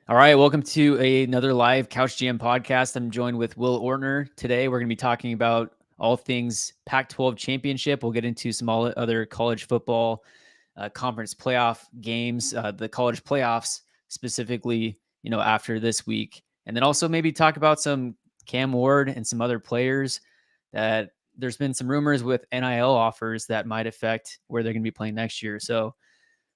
All right, welcome to another live Couch GM podcast. I'm joined with Will Ortner. Today, we're going to be talking about all things Pac-12 Championship. We'll get into some other college football conference playoff games, the college playoffs specifically, after this week. And then also maybe talk about some Cam Ward and some other players that there's been some rumors with NIL offers that might affect where they're going to be playing next year. So,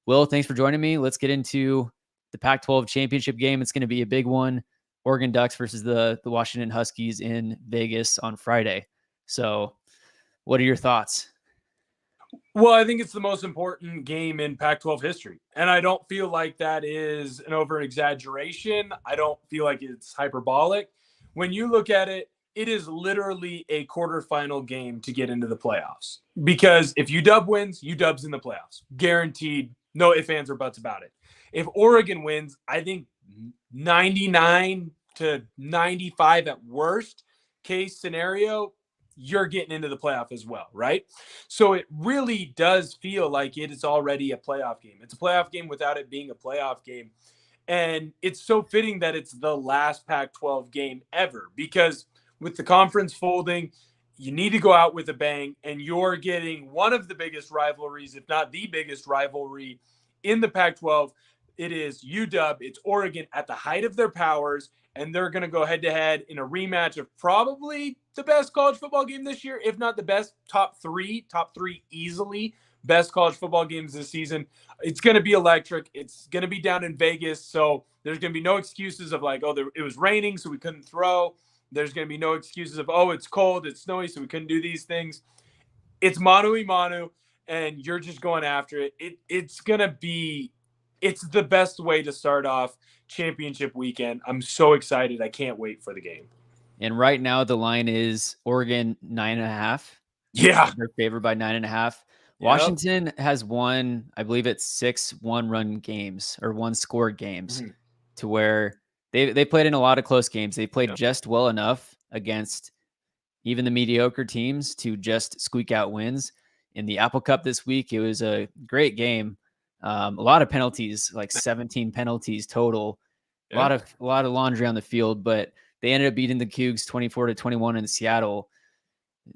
Will, thanks for joining me. Let's get into the Pac-12 championship game. It's going to be a big one. Oregon Ducks versus the Washington Huskies in Vegas on Friday. So what are your thoughts? Well, I think it's the most important game in Pac-12 history. And I don't feel like that is an over-exaggeration. I don't feel like it's hyperbolic. When you look at it, it is literally a quarterfinal game to get into the playoffs. Because if UW wins, UW's in the playoffs. Guaranteed. No ifs, ands, or buts about it. If Oregon wins, I think 99 to 95 at worst case scenario, you're getting into the playoff as well, right? So it really does feel like it is already a playoff game. It's a playoff game without it being a playoff game. And it's so fitting that it's the last Pac-12 game ever, because with the conference folding, you need to go out with a bang, and you're getting one of the biggest rivalries, if not the biggest rivalry in the Pac-12. It is UW, it's Oregon at the height of their powers, and they're going to go head-to-head in a rematch of probably the best college football game this year, if not the best. Top three easily best college football games this season. It's going to be electric. It's going to be down in Vegas, so there's going to be no excuses of like, it was raining, so we couldn't throw. There's going to be no excuses of, it's cold, it's snowy, so we couldn't do these things. It's manu-a-manu, and you're just going after it. It's going to be – it's the best way to start off championship weekend. I'm so excited. I can't wait for the game. And right now the line is Oregon 9.5. Yeah. They're favored by 9.5. Washington has won, I believe it's 6 one-run games or one-score games to where they played in a lot of close games. They played just well enough against even the mediocre teams to just squeak out wins. In the Apple Cup this week, it was a great game. A lot of penalties, like 17 penalties total. A lot of laundry on the field, but they ended up beating the Cougs 24-21 in Seattle.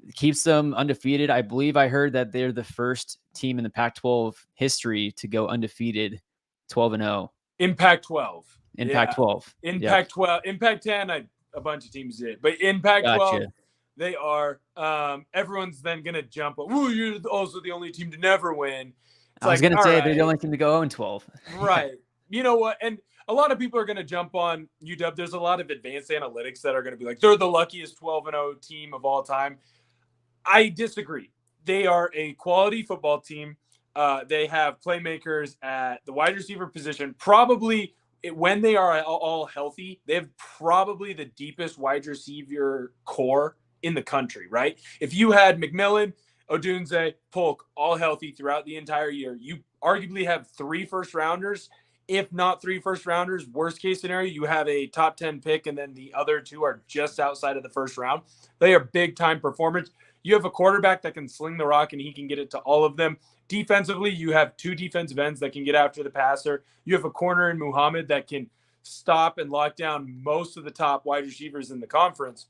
It keeps them undefeated. I believe I heard that they're the first team in the Pac-12 history to go undefeated 12-0. In Pac-12. In Pac-12. In Pac-12. In Pac-10, a bunch of teams did. But in Pac-12, they are. Everyone's then going to jump. You're also the only team to never win. I was going to say they're the only team to go 0-12. Right. You know what? And a lot of people are going to jump on UW. There's a lot of advanced analytics that are going to be like, they're the luckiest 12-0 team of all time. I disagree. They are a quality football team. They have playmakers at the wide receiver position. Probably when they are all healthy, they have probably the deepest wide receiver core in the country, right? If you had McMillan, Odunze, Polk all healthy throughout the entire year, you arguably have 3 first-rounders. If not 3 first-rounders, worst case scenario, you have a top 10 pick, and then the other 2 are just outside of the first round. They are big-time performers. You have a quarterback that can sling the rock, and he can get it to all of them. Defensively, you have 2 defensive ends that can get after the passer. You have a corner in Muhammad that can stop and lock down most of the top wide receivers in the conference.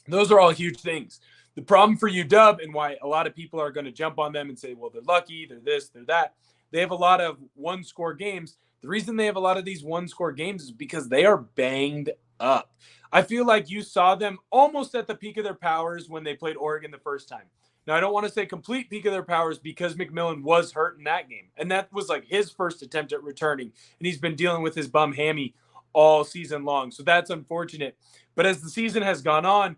Those are all huge things. The problem for UW, and why a lot of people are going to jump on them and say, well, they're lucky, they're this, they're that, they have a lot of one-score games. The reason they have a lot of these one-score games is because they are banged up. I feel like you saw them almost at the peak of their powers when they played Oregon the first time. Now, I don't want to say complete peak of their powers because McMillan was hurt in that game. And that was like his first attempt at returning. And he's been dealing with his bum hammy all season long. So that's unfortunate. But as the season has gone on,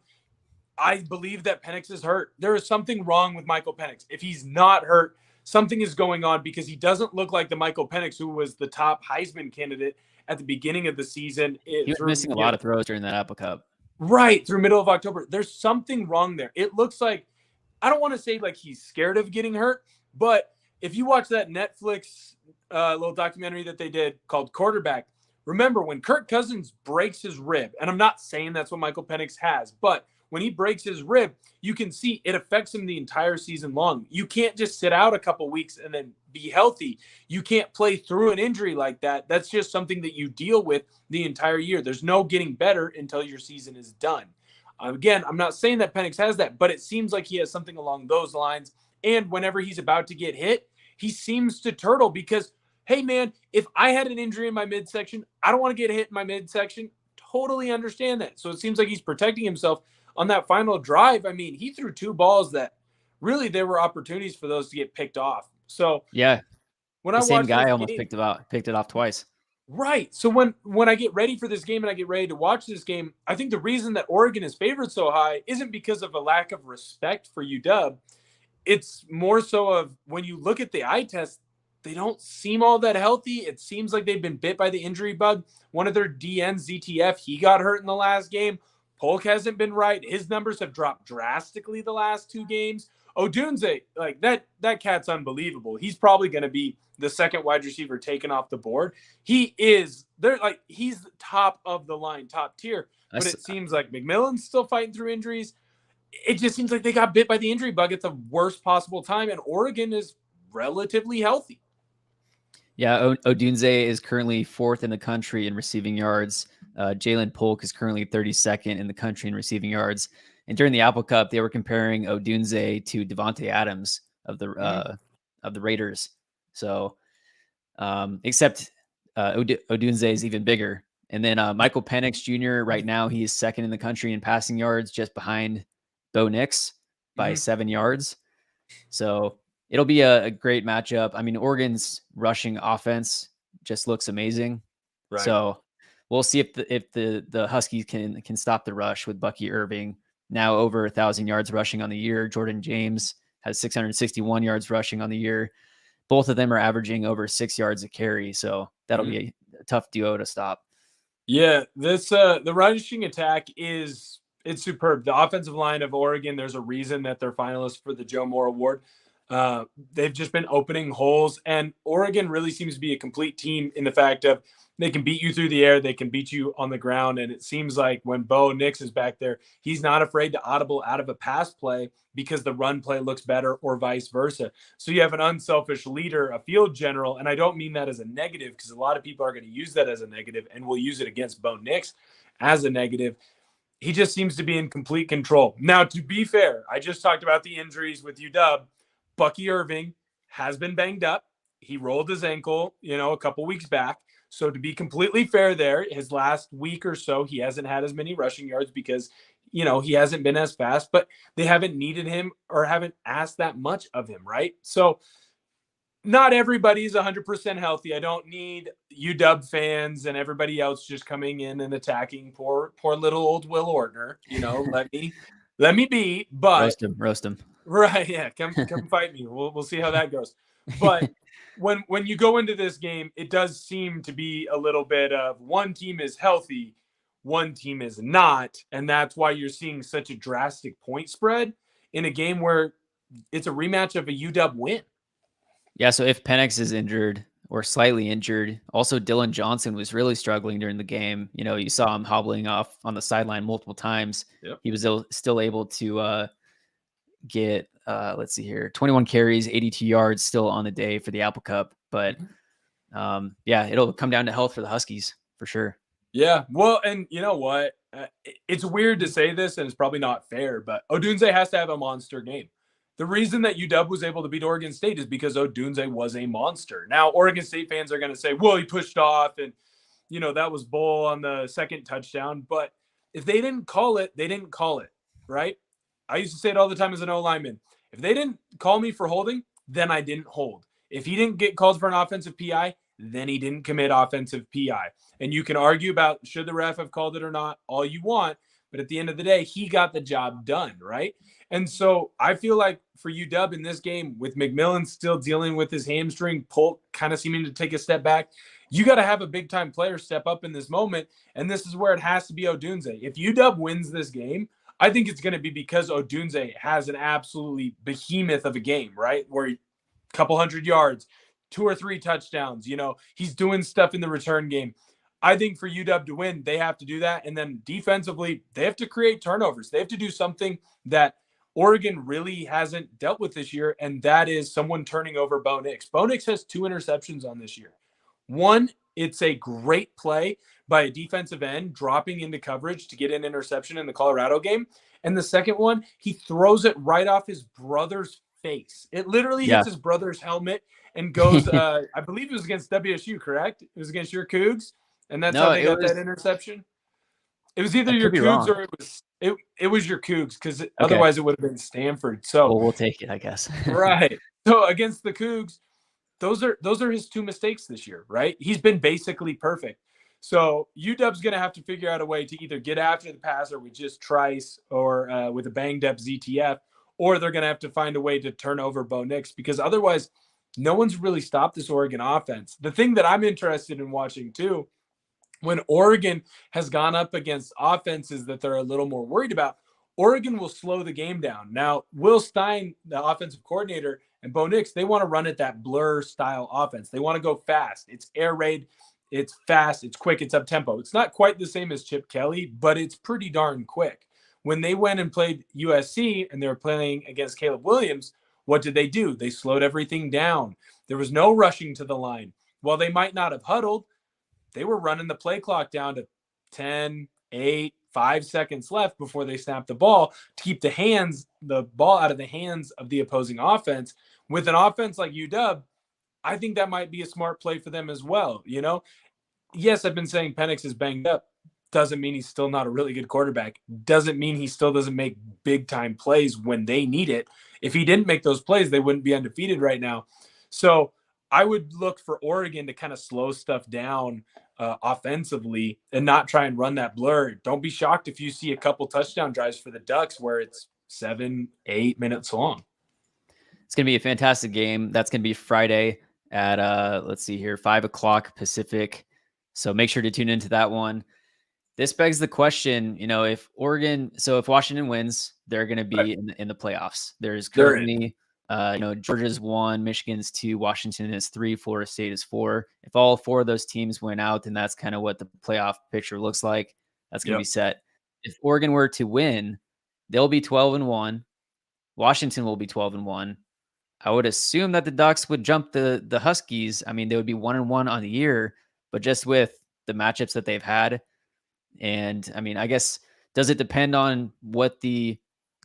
I believe that Penix is hurt. There is something wrong with Michael Penix. If he's not hurt, something is going on because he doesn't look like the Michael Penix who was the top Heisman candidate at the beginning of the season. He was missing a lot of throws during that Apple Cup. Right, through middle of October. There's something wrong there. It looks like, I don't want to say like he's scared of getting hurt, but if you watch that Netflix little documentary that they did called Quarterback, remember when Kirk Cousins breaks his rib, and I'm not saying that's what Michael Penix has, but when he breaks his rib, you can see it affects him the entire season long. You can't just sit out a couple weeks and then be healthy. You can't play through an injury like that. That's just something that you deal with the entire year. There's no getting better until your season is done. Again, I'm not saying that Penix has that, but it seems like he has something along those lines. And whenever he's about to get hit, he seems to turtle because, hey, man, if I had an injury in my midsection, I don't want to get hit in my midsection. Totally understand that. So it seems like he's protecting himself on that final drive. I mean, he threw 2 balls that really there were opportunities for those to get picked off. So Yeah, when the I same watch guy this almost game, picked it off twice. right. So when I get ready for this game and I get ready to watch this game, I think the reason that Oregon is favored so high isn't because of a lack of respect for UW. It's more so of when you look at the eye test, they don't seem all that healthy. It seems like they've been bit by the injury bug. One of their DNs, ZTF, he got hurt in the last game. Polk hasn't been right. His numbers have dropped drastically the last 2 games. Odunze, like that cat's unbelievable. He's probably going to be the second wide receiver taken off the board. He's top of the line, top tier. But it seems like McMillan's still fighting through injuries. It just seems like they got bit by the injury bug at the worst possible time, and Oregon is relatively healthy. Yeah, Odunze is currently 4th in the country in receiving yards. Jalen Polk is currently 32nd in the country in receiving yards. And during the Apple Cup, they were comparing Odunze to Devontae Adams of the Raiders. So, except Odunze is even bigger. And then Michael Penix Jr. right now he is 2nd in the country in passing yards, just behind Bo Nix by 7 yards. So it'll be a great matchup. I mean, Oregon's rushing offense just looks amazing. Right. So we'll see if the Huskies can stop the rush with Bucky Irving, now over 1,000 yards rushing on the year. Jordan James has 661 yards rushing on the year. Both of them are averaging over 6 yards a carry. So that'll be a tough duo to stop. Yeah, this the rushing attack it's superb. The offensive line of Oregon, there's a reason that they're finalists for the Joe Moore Award. They've just been opening holes, and Oregon really seems to be a complete team in the fact of they can beat you through the air, they can beat you on the ground, and it seems like when Bo Nix is back there, he's not afraid to audible out of a pass play because the run play looks better or vice versa. So you have an unselfish leader, a field general, and I don't mean that as a negative because a lot of people are going to use that as a negative and will use it against Bo Nix as a negative. He just seems to be in complete control. Now, to be fair, I just talked about the injuries with UW. Bucky Irving has been banged up. He rolled his ankle, a couple weeks back. So to be completely fair there, his last week or so, he hasn't had as many rushing yards because, he hasn't been as fast, but they haven't needed him or haven't asked that much of him, right? So not everybody's 100% healthy. I don't need UW fans and everybody else just coming in and attacking poor little old Will Ortner. Let me be, but roast him. Right, yeah, come fight me. We'll see how that goes. But when you go into this game, it does seem to be a little bit of one team is healthy, one team is not, and that's why you're seeing such a drastic point spread in a game where it's a rematch of a UW win. Yeah, so if Penix is injured or slightly injured, also Dylan Johnson was really struggling during the game. You saw him hobbling off on the sideline multiple times. Yep. He was still able to get, let's see here, 21 carries, 82 yards still on the day for the Apple Cup. But yeah, it'll come down to health for the Huskies for sure. Yeah, well, and you know what? It's weird to say this, and it's probably not fair, but Odunze has to have a monster game. The reason that UW was able to beat Oregon State is because Odunze was a monster. Now, Oregon State fans are going to say, well, he pushed off and, that was bull on the second touchdown. But if they didn't call it, they didn't call it, right? I used to say it all the time as an O-lineman. If they didn't call me for holding, then I didn't hold. If he didn't get called for an offensive PI, then he didn't commit offensive PI. And you can argue about should the ref have called it or not, all you want. But at the end of the day, he got the job done, right? And so I feel like for UW in this game, with McMillan still dealing with his hamstring, Polk kind of seeming to take a step back, you got to have a big-time player step up in this moment, and this is where it has to be Odunze. If UW wins this game, I think it's going to be because Odunze has an absolutely behemoth of a game, right? Where a couple hundred yards, 2 or 3 touchdowns, he's doing stuff in the return game. I think for UW to win, they have to do that. And then defensively, they have to create turnovers. They have to do something that Oregon really hasn't dealt with this year, and that is someone turning over Bo Nix. Bo Nix has 2 interceptions on this year. One, it's a great play by a defensive end dropping into coverage to get an interception in the Colorado game. And the second one, he throws it right off his brother's face. It literally Yeah. hits his brother's helmet and goes, I believe it was against WSU, correct? It was against your Cougs, and that's how No, they it got was. that interception. It was either I your could be Cougs wrong. or it was your Cougs, because Okay. otherwise it would have been Stanford. So Well, we'll take it, I guess. right. So against the Cougs, those are his 2 mistakes this year, right? He's been basically perfect. So UW's going to have to figure out a way to either get after the passer with just Trice or with a banged up ZTF, or they're going to have to find a way to turn over Bo Nix, because otherwise no one's really stopped this Oregon offense. The thing that I'm interested in watching too, when Oregon has gone up against offenses that they're a little more worried about, Oregon will slow the game down. Now, Will Stein, the offensive coordinator, and Bo Nix, they want to run at that blur style offense. They want to go fast. It's air raid. It's fast. It's quick. It's up tempo. It's not quite the same as Chip Kelly, but it's pretty darn quick. When they went and played USC and they were playing against Caleb Williams, what did they do? They slowed everything down. There was no rushing to the line. While they might not have huddled, they were running the play clock down to 10, 8, 5 seconds left before they snapped the ball to keep the ball out of the hands of the opposing offense. With an offense like UW, I think that might be a smart play for them as well. You know, yes, I've been saying Penix is banged up. Doesn't mean he's still not a really good quarterback. Doesn't mean he still doesn't make big time plays when they need it. If he didn't make those plays, they wouldn't be undefeated right now. So I would look for Oregon to kind of slow stuff down offensively and not try and run that blur. Don't be shocked if you see a couple touchdown drives for the Ducks where it's 7, 8 minutes long. It's going to be a fantastic game. That's going to be Friday at, let's see here, 5:00 Pacific. So make sure to tune into that one. This begs the question, if Washington wins, they're going to be in the playoffs. There's currently, Georgia's 1, Michigan's 2, Washington is 3, Florida State is 4. If all 4 of those teams win out, then that's kind of what the playoff picture looks like. That's going to be set. If Oregon were to win, they'll be 12-1. Washington will be 12-1. I would assume that the Ducks would jump the Huskies. I mean, they would be 1-1 on the year, but just with the matchups that they've had. And I mean, I guess, does it depend on what the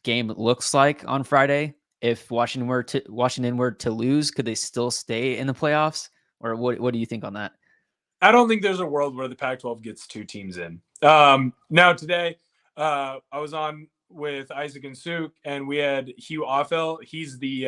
game looks like on Friday? If Washington were to lose, could they still stay in the playoffs? Or what do you think on that? I don't think there's a world where the Pac-12 gets 2 teams in. Now today, I was on with Isaac and Suk, and we had Hugh Offel. He's the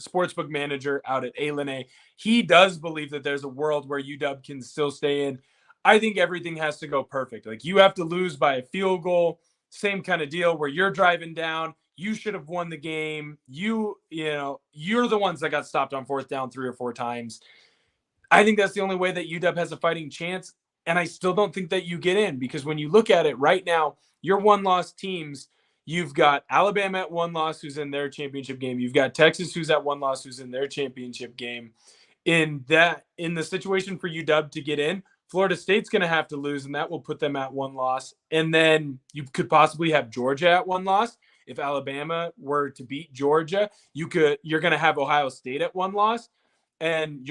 sportsbook manager out at A. He does believe that there's a world where UW can still stay in. I think everything has to go perfect. Like, you have to lose by a field goal, same kind of deal where you're driving down. You should have won the game. You're the ones that got stopped on 4th down 3 or 4 times. I think that's the only way that UW has a fighting chance. And I still don't think that you get in, because when you look at it right now, your 1-loss teams, you've got Alabama at 1 loss who's in their championship game. You've got Texas who's at 1 loss who's in their championship game. In the situation for UW to get in, Florida State's going to have to lose, and that will put them at 1 loss. And then you could possibly have Georgia at 1 loss. If Alabama were to beat Georgia, you're going to have Ohio State at 1 loss. And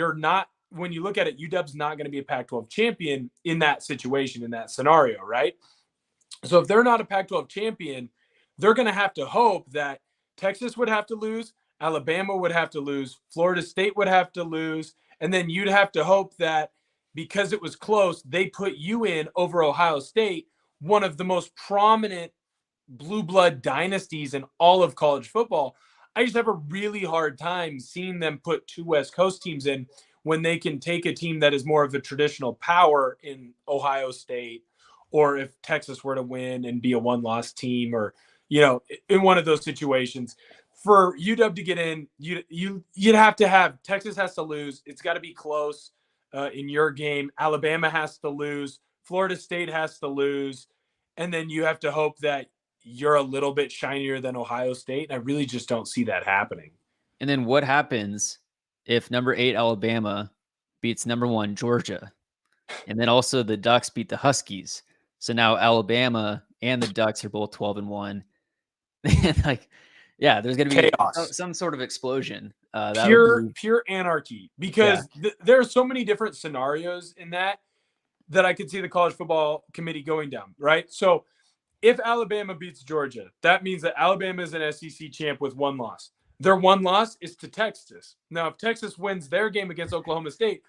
when you look at it, UW's not going to be a Pac-12 champion in that situation, in that scenario, right? So if they're not a Pac-12 champion, they're going to have to hope that Texas would have to lose, Alabama would have to lose, Florida State would have to lose, and then you'd have to hope that because it was close, they put you in over Ohio State, one of the most prominent blue blood dynasties in all of college football. I just have a really hard time seeing them put 2 West Coast teams in when they can take a team that is more of a traditional power in Ohio State, or if Texas were to win and be a 1-loss team, or, in one of those situations. For UW to get in, you'd have to have Texas has to lose. It's got to be close in your game. Alabama has to lose. Florida State has to lose. And then you have to hope that you're a little bit shinier than Ohio State. And I really just don't see that happening. And then what happens if number 8 Alabama beats number 1 Georgia? And then also the Ducks beat the Huskies. So now Alabama and the Ducks are both 12-1. And like, yeah, there's going to be Chaos. some sort of explosion. That would be Pure anarchy, because there are so many different scenarios in that I could see the college football committee going down, right? So if Alabama beats Georgia, that means that Alabama is an SEC champ with one loss. Their one loss is to Texas. Now, if Texas wins their game against Oklahoma State,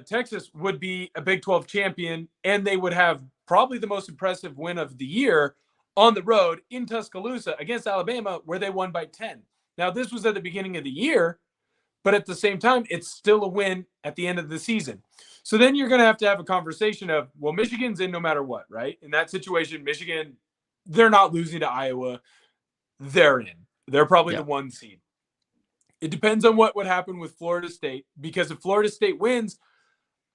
Texas would be a Big 12 champion, and they would have probably the most impressive win of the year on the road in Tuscaloosa against Alabama, where they won by 10. Now, this was at the beginning of the year, but at the same time, it's still a win at the end of the season. So then you're going to have a conversation of, well, Michigan's in no matter what, right? In that situation, Michigan, they're not losing to Iowa. They're in. They're probably the 1 seed. It depends on what would happen with Florida State, because if Florida State wins,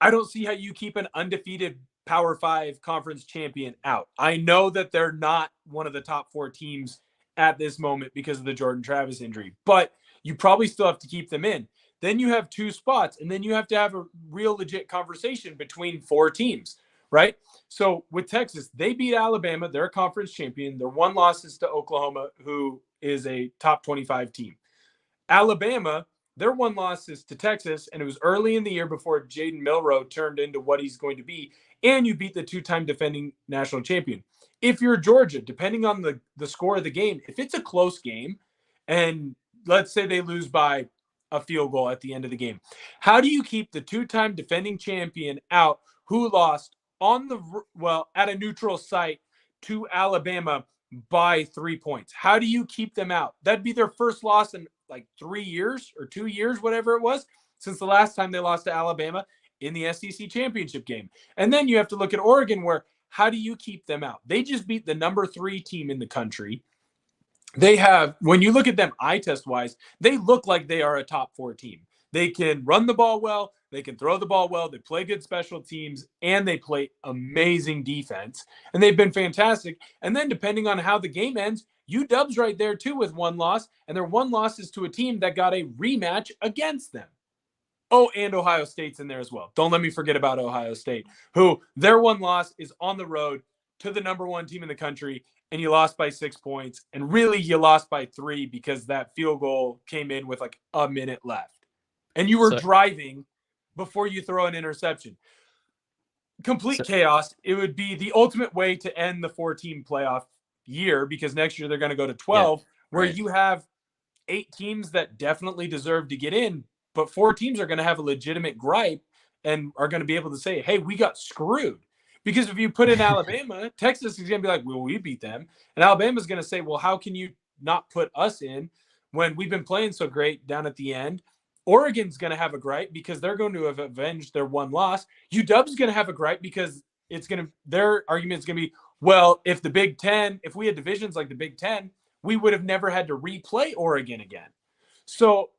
I don't see how you keep an undefeated Power 5 conference champion out. I know that they're not one of the top 4 teams at this moment because of the Jordan Travis injury, but you probably still have to keep them in. Then you have 2 spots, and then you have to have a real legit conversation between 4 teams, right? So with Texas, they beat Alabama. They're a conference champion. Their one loss is to Oklahoma, who is a top 25 team. Alabama, their one loss is to Texas, and it was early in the year before Jaden Milroe turned into what he's going to be, and you beat the 2-time defending national champion. If you're Georgia, depending on the score of the game, if it's a close game, and let's say they lose by a field goal at the end of the game, how do you keep the 2-time defending champion out, who lost at a neutral site to Alabama by 3 points? How do you keep them out? That'd be their first loss in like 3 years or 2 years, whatever it was, since the last time they lost to Alabama in the SEC championship game. And then you have to look at Oregon, where how do you keep them out? They just beat the number 3 team in the country. They have, when you look at them eye test wise, they look like they are a top 4 team. They can run the ball well. They can throw the ball well. They play good special teams, and they play amazing defense. And they've been fantastic. And then depending on how the game ends, UW's right there too with one loss, and their one loss is to a team that got a rematch against them. Oh, and Ohio State's in there as well. Don't let me forget about Ohio State, who their one loss is on the road to the number 1 team in the country, and you lost by 6 points. And really, you lost by 3 because that field goal came in with like a minute left. And you were driving before you throw an interception. Complete chaos. It would be the ultimate way to end the 4-team playoff year, because next year they're going to go to 12, where you have 8 teams that definitely deserve to get in, but 4 teams are going to have a legitimate gripe and are going to be able to say, hey, we got screwed. Because if you put in Alabama, Texas is going to be like, well, we beat them. And Alabama's going to say, well, how can you not put us in when we've been playing so great down at the end? Oregon's going to have a gripe because they're going to have avenged their one loss. UW's going to have a gripe because their argument is going to be, well, if we had divisions like the Big 10, we would have never had to replay Oregon again. So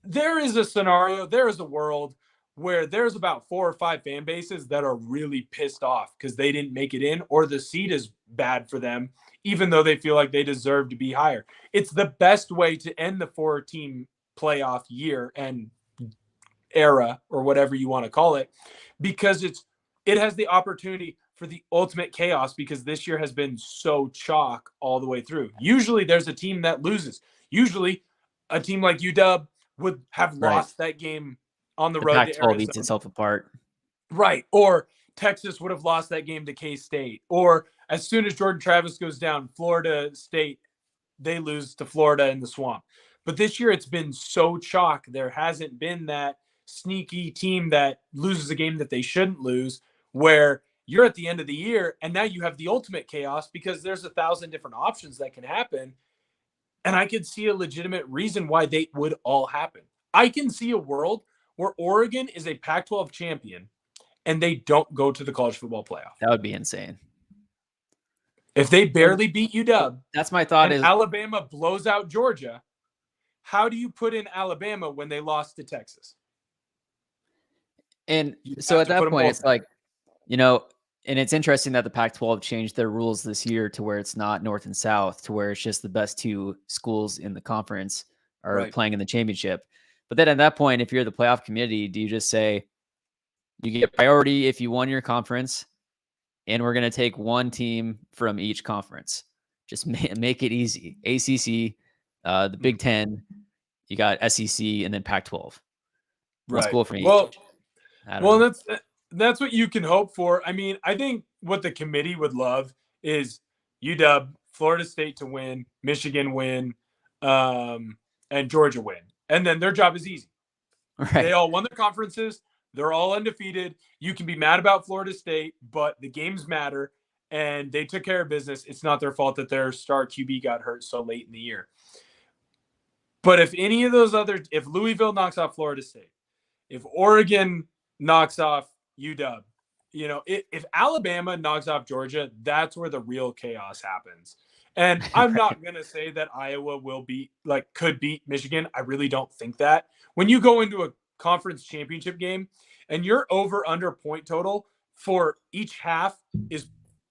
there is a scenario, there is a world where there's about 4 or 5 fan bases that are really pissed off because they didn't make it in, or the seed is bad for them, even though they feel like they deserve to be higher. It's the best way to end the 4-team playoff year and era, or whatever you want to call it, because it has the opportunity for the ultimate chaos, because this year has been so chalk all the way through. Usually there's a team that loses. Usually a team like UW would have lost that game on the road to Arizona. Pac-12 eats itself apart. Right. Or Texas would have lost that game to K-State. Or as soon as Jordan Travis goes down, Florida State, they lose to Florida in the swamp. But this year it's been so chalk. There hasn't been that sneaky team that loses a game that they shouldn't lose, where you're at the end of the year and now you have the ultimate chaos because there's 1,000 different options that can happen. And I could see a legitimate reason why they would all happen. I can see a world where Oregon is a Pac-12 champion and they don't go to the college football playoff. That would be insane. If they barely beat UW, that's my thought. And Alabama blows out Georgia, how do you put in Alabama when they lost to Texas? And so at that point, it's like, and it's interesting that the Pac-12 changed their rules this year to where it's not North and South, to where it's just the best 2 schools in the conference are playing in the championship. But then at that point, if you're the playoff committee, do you just say, You get priority if you won your conference, and we're going to take one team from each conference. Just make it easy. ACC, the Big Ten, you got SEC, and then Pac-12. One Right. school from each. Well, that's what you can hope for. I mean, I think what the committee would love is UW, Florida State to win, Michigan win, and Georgia win. And then their job is easy. Right. They all won their conferences. They're all undefeated. You can be mad about Florida State, but the games matter, and they took care of business. It's not their fault that their star QB got hurt so late in the year. But if any of those if Louisville knocks off Florida State, if Oregon knocks off UW, if Alabama knocks off Georgia, that's where the real chaos happens. And I'm not going to say that Iowa could beat Michigan. I really don't think that. When you go into a conference championship game and your over under point total for each half is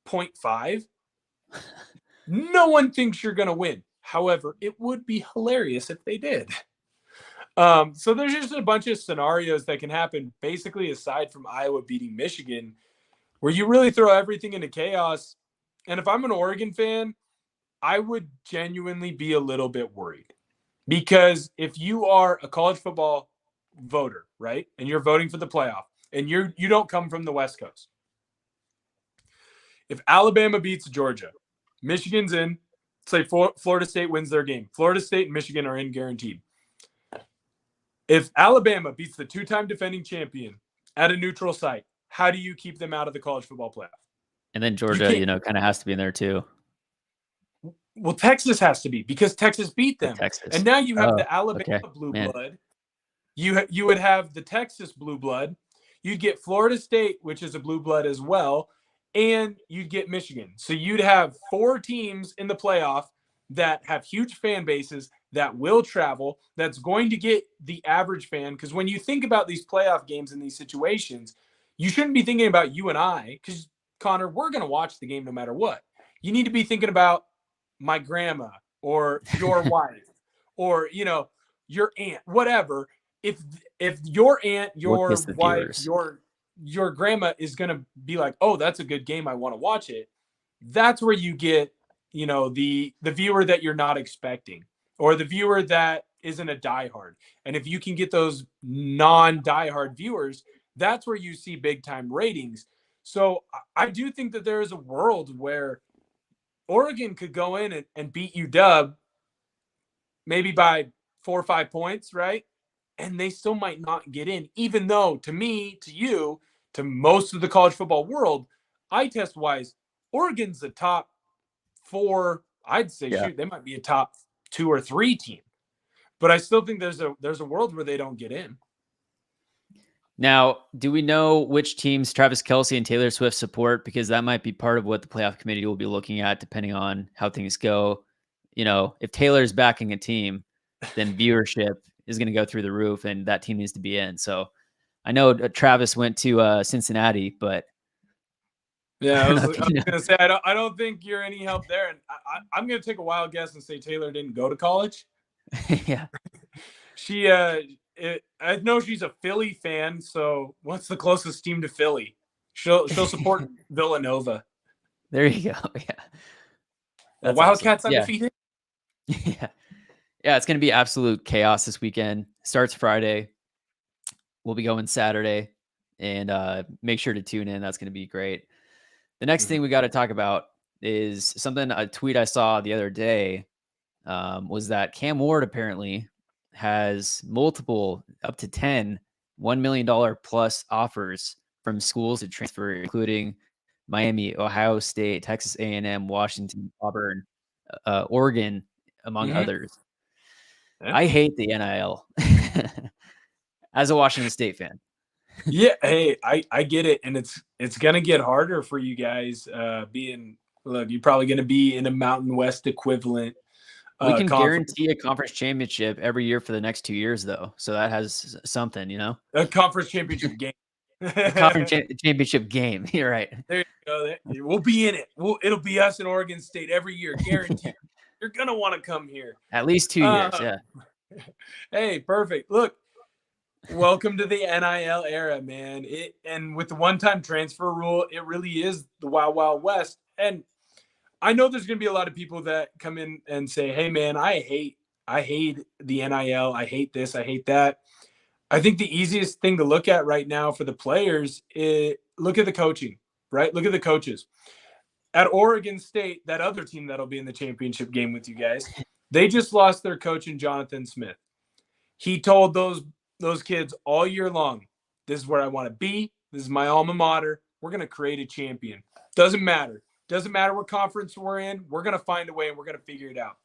0.5, no one thinks you're going to win. However, it would be hilarious if they did. So there's just a bunch of scenarios that can happen, basically, aside from Iowa beating Michigan, where you really throw everything into chaos. And if I'm an Oregon fan, I would genuinely be a little bit worried. Because if you are a college football voter, right, and you're voting for the playoff, and you don't come from the West Coast, if Alabama beats Georgia, Michigan's in, say Florida State wins their game. Florida State and Michigan are in guaranteed. If Alabama beats the two-time defending champion at a neutral site, how do you keep them out of the college football playoff? And then Georgia, kind of has to be in there too. Well, Texas has to be because Texas beat them. Texas. And now you have the Alabama blue blood. You would have the Texas blue blood. You'd get Florida State, which is a blue blood as well, and you'd get Michigan. So you'd have 4 teams in the playoff that have huge fan bases, that will travel, that's going to get the average fan. Because when you think about these playoff games in these situations, you shouldn't be thinking about you and I, because, Connor, we're going to watch the game no matter what. You need to be thinking about my grandma or your wife or, your aunt, whatever. If your aunt, your wife, your grandma is going to be like, oh, that's a good game, I want to watch it. That's where you get, the viewer that you're not expecting, or the viewer that isn't a diehard. And if you can get those non-diehard viewers, that's where you see big time ratings. So I do think that there is a world where Oregon could go in and beat UW maybe by 4 or 5 points, right? And they still might not get in, even though to me, to you, to most of the college football world, eye test wise, Oregon's the top 4. I'd say, they might be a top 2 or 3 team, but I still think there's a world where they don't get in. Now, do we know which teams Travis Kelce and Taylor Swift support? Because that might be part of what the playoff committee will be looking at, depending on how things go. If Taylor's backing a team, then viewership is going to go through the roof, and that team needs to be in. So I know Travis went to Cincinnati, but yeah, I was going to say, I don't think you're any help there. And I'm going to take a wild guess and say Taylor didn't go to college. Yeah. I know she's a Philly fan, so what's the closest team to Philly? She'll support Villanova. There you go. Yeah. The Wildcats undefeated? Yeah. Yeah, it's going to be absolute chaos this weekend. Starts Friday. We'll be going Saturday, and make sure to tune in. That's going to be great. The next thing we got to talk about is a tweet I saw the other day, was that Cam Ward apparently has multiple, up to 10 $1 million plus offers from schools to transfer, including Miami, Ohio State, Texas A&M, Washington, Auburn, Oregon, among others. Yeah. I hate the NIL as a Washington State fan. Yeah, hey, I get it, and it's gonna get harder for you guys. You're probably gonna be in a Mountain West equivalent. We can guarantee a conference championship every year for the next 2 years, though. So that has something, A conference championship game. A conference championship game. You're right. There you go. We'll be in it. It'll be us in Oregon State every year, guaranteed. You're gonna want to come here. At least 2 years, yeah. Hey, perfect. Look, Welcome to the NIL era, man. And with the one-time transfer rule, it really is the wild, wild west. And I know there's going to be a lot of people that come in and say, "Hey, man, I hate the NIL. I hate this. I hate that." I think the easiest thing to look at right now for the players is look at the coaching, right? Look at the coaches. At Oregon State, that other team that'll be in the championship game with you guys, they just lost their coach in Jonathan Smith. He told those kids all year long, "This is where I want to be. This is my alma mater. We're going to create a champion. Doesn't matter. Doesn't matter what conference we're in. We're going to find a way and we're going to figure it out."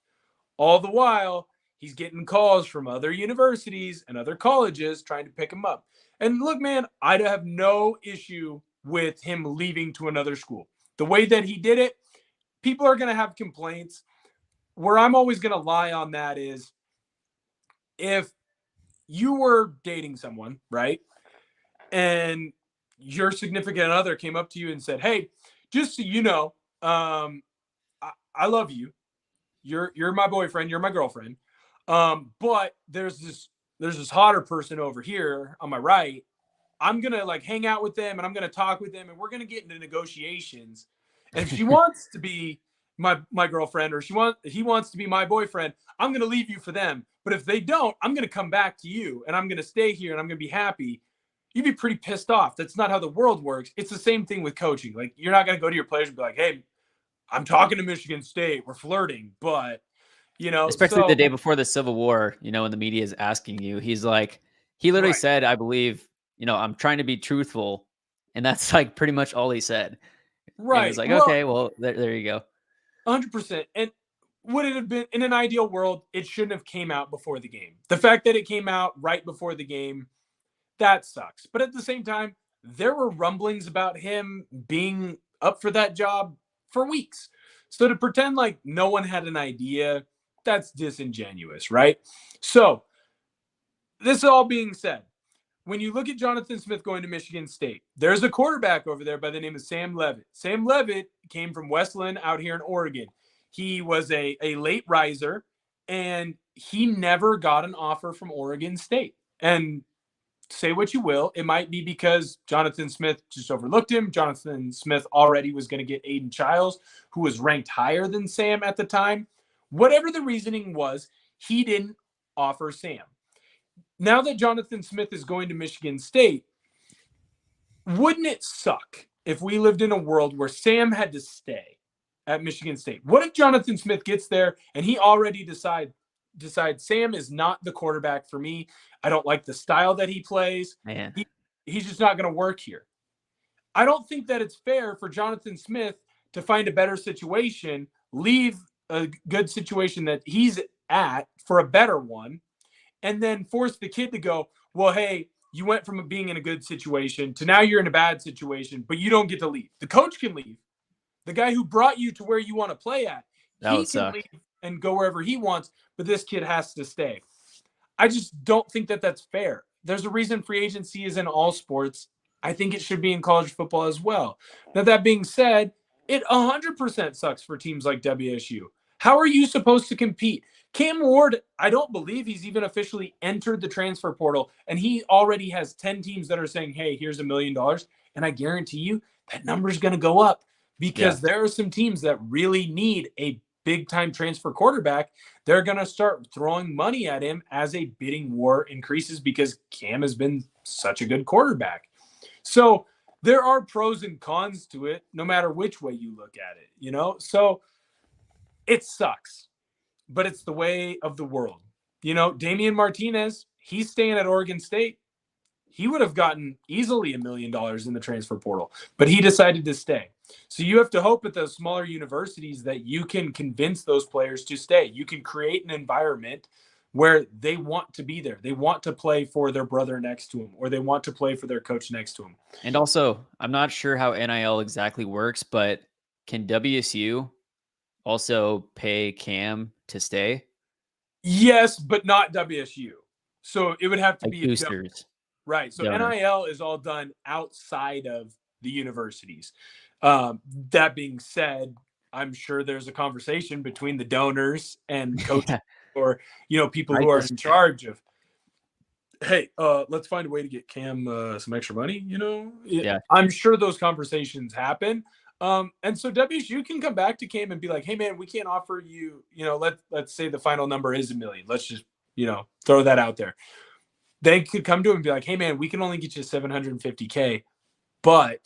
All the while, he's getting calls from other universities and other colleges trying to pick him up. And look, man, I have no issue with him leaving to another school. The way that he did it, people are going to have complaints. Where I'm always going to lie on that is if you were dating someone, right? And your significant other came up to you and said, "Hey, just so you know, I love you. You're my boyfriend. You're my girlfriend. But there's this hotter person over here on my right. I'm gonna like hang out with them and I'm gonna talk with them and we're gonna get into negotiations. And if she wants to be my girlfriend or he wants to be my boyfriend, I'm gonna leave you for them. But if they don't, I'm gonna come back to you and I'm gonna stay here and I'm gonna be happy." You'd be pretty pissed off. That's not how the world works. It's the same thing with coaching. Like you're not gonna go to your players and be like, "Hey, I'm talking to Michigan State. We're flirting," but Especially the day before the Civil War, when the media is asking you, he's like, he literally right, said, I believe, I'm trying to be truthful. And that's like pretty much all he said. And it was right. like, Well, okay, well, there you go. 100%. And would it have been in an ideal world? It shouldn't have came out before the game. The fact that it came out right before the game, that sucks. But at the same time, there were rumblings about him being up for that job for weeks. So to pretend like no one had an idea, that's disingenuous, right? So, this all being said, when you look at Jonathan Smith going to Michigan State, there's a quarterback over there by the name of Sam Levitt. Sam Levitt came from Westland out here in Oregon. He was a late riser, and he never got an offer from Oregon State. And say what you will, it might be because Jonathan Smith just overlooked him. Jonathan Smith already was going to get Aiden Childs, who was ranked higher than Sam at the time. Whatever the reasoning was, he didn't offer Sam. Now that Jonathan Smith is going to Michigan State, wouldn't it suck if we lived in a world where Sam had to stay at Michigan State? What if Jonathan Smith gets there and he already decides Sam is not the quarterback for me. I don't like the style that he plays. Man. He's just not going to work here. I don't think that it's fair for Jonathan Smith to find a better situation, leave a good situation that he's at for a better one, and then force the kid to go, "Well, hey, you went from being in a good situation to now you're in a bad situation, but you don't get to leave." The coach can leave. The guy who brought you to where you want to play at, That he would can suck. leave and go wherever he wants, but this kid has to stay. I just don't think that that's fair. There's a reason free agency is in all sports. I think it should be in college football as well. Now, that being said, it 100% sucks for teams like WSU. How are you supposed to compete? Cam Ward, I don't believe he's even officially entered the transfer portal, and he already has 10 teams that are saying, "Hey, here's $1 million." And I guarantee you that number's going to go up Yeah. because there are some teams that really need a big time transfer quarterback. They're going to start throwing money at him as a bidding war increases because Cam has been such a good quarterback. So there are pros and cons to it, no matter which way you look at it. So it sucks, but it's the way of the world. Damian Martinez, he's staying at Oregon State. He would have gotten easily $1 million in the transfer portal, but he decided to stay. So you have to hope at those smaller universities that you can convince those players to stay. You can create an environment where they want to be there. They want to play for their brother next to them, or they want to play for their coach next to them. And also, I'm not sure how NIL exactly works, but can WSU also pay Cam to stay? Yes, but not WSU. So it would have to Like be a donor. boosters. Right. So Donor. NIL is all done outside of the universities. That being said, I'm sure there's a conversation between the donors and coaches Yeah. or people I who are just in charge of. hey, let's find a way to get Cam some extra money. Yeah. I'm sure those conversations happen. And so WSU can come back to Cam and be like, hey man, we can't offer you, let's say the final number is $1 million. Let's just, throw that out there. They could come to him and be like, hey man, we can only get you $750K, but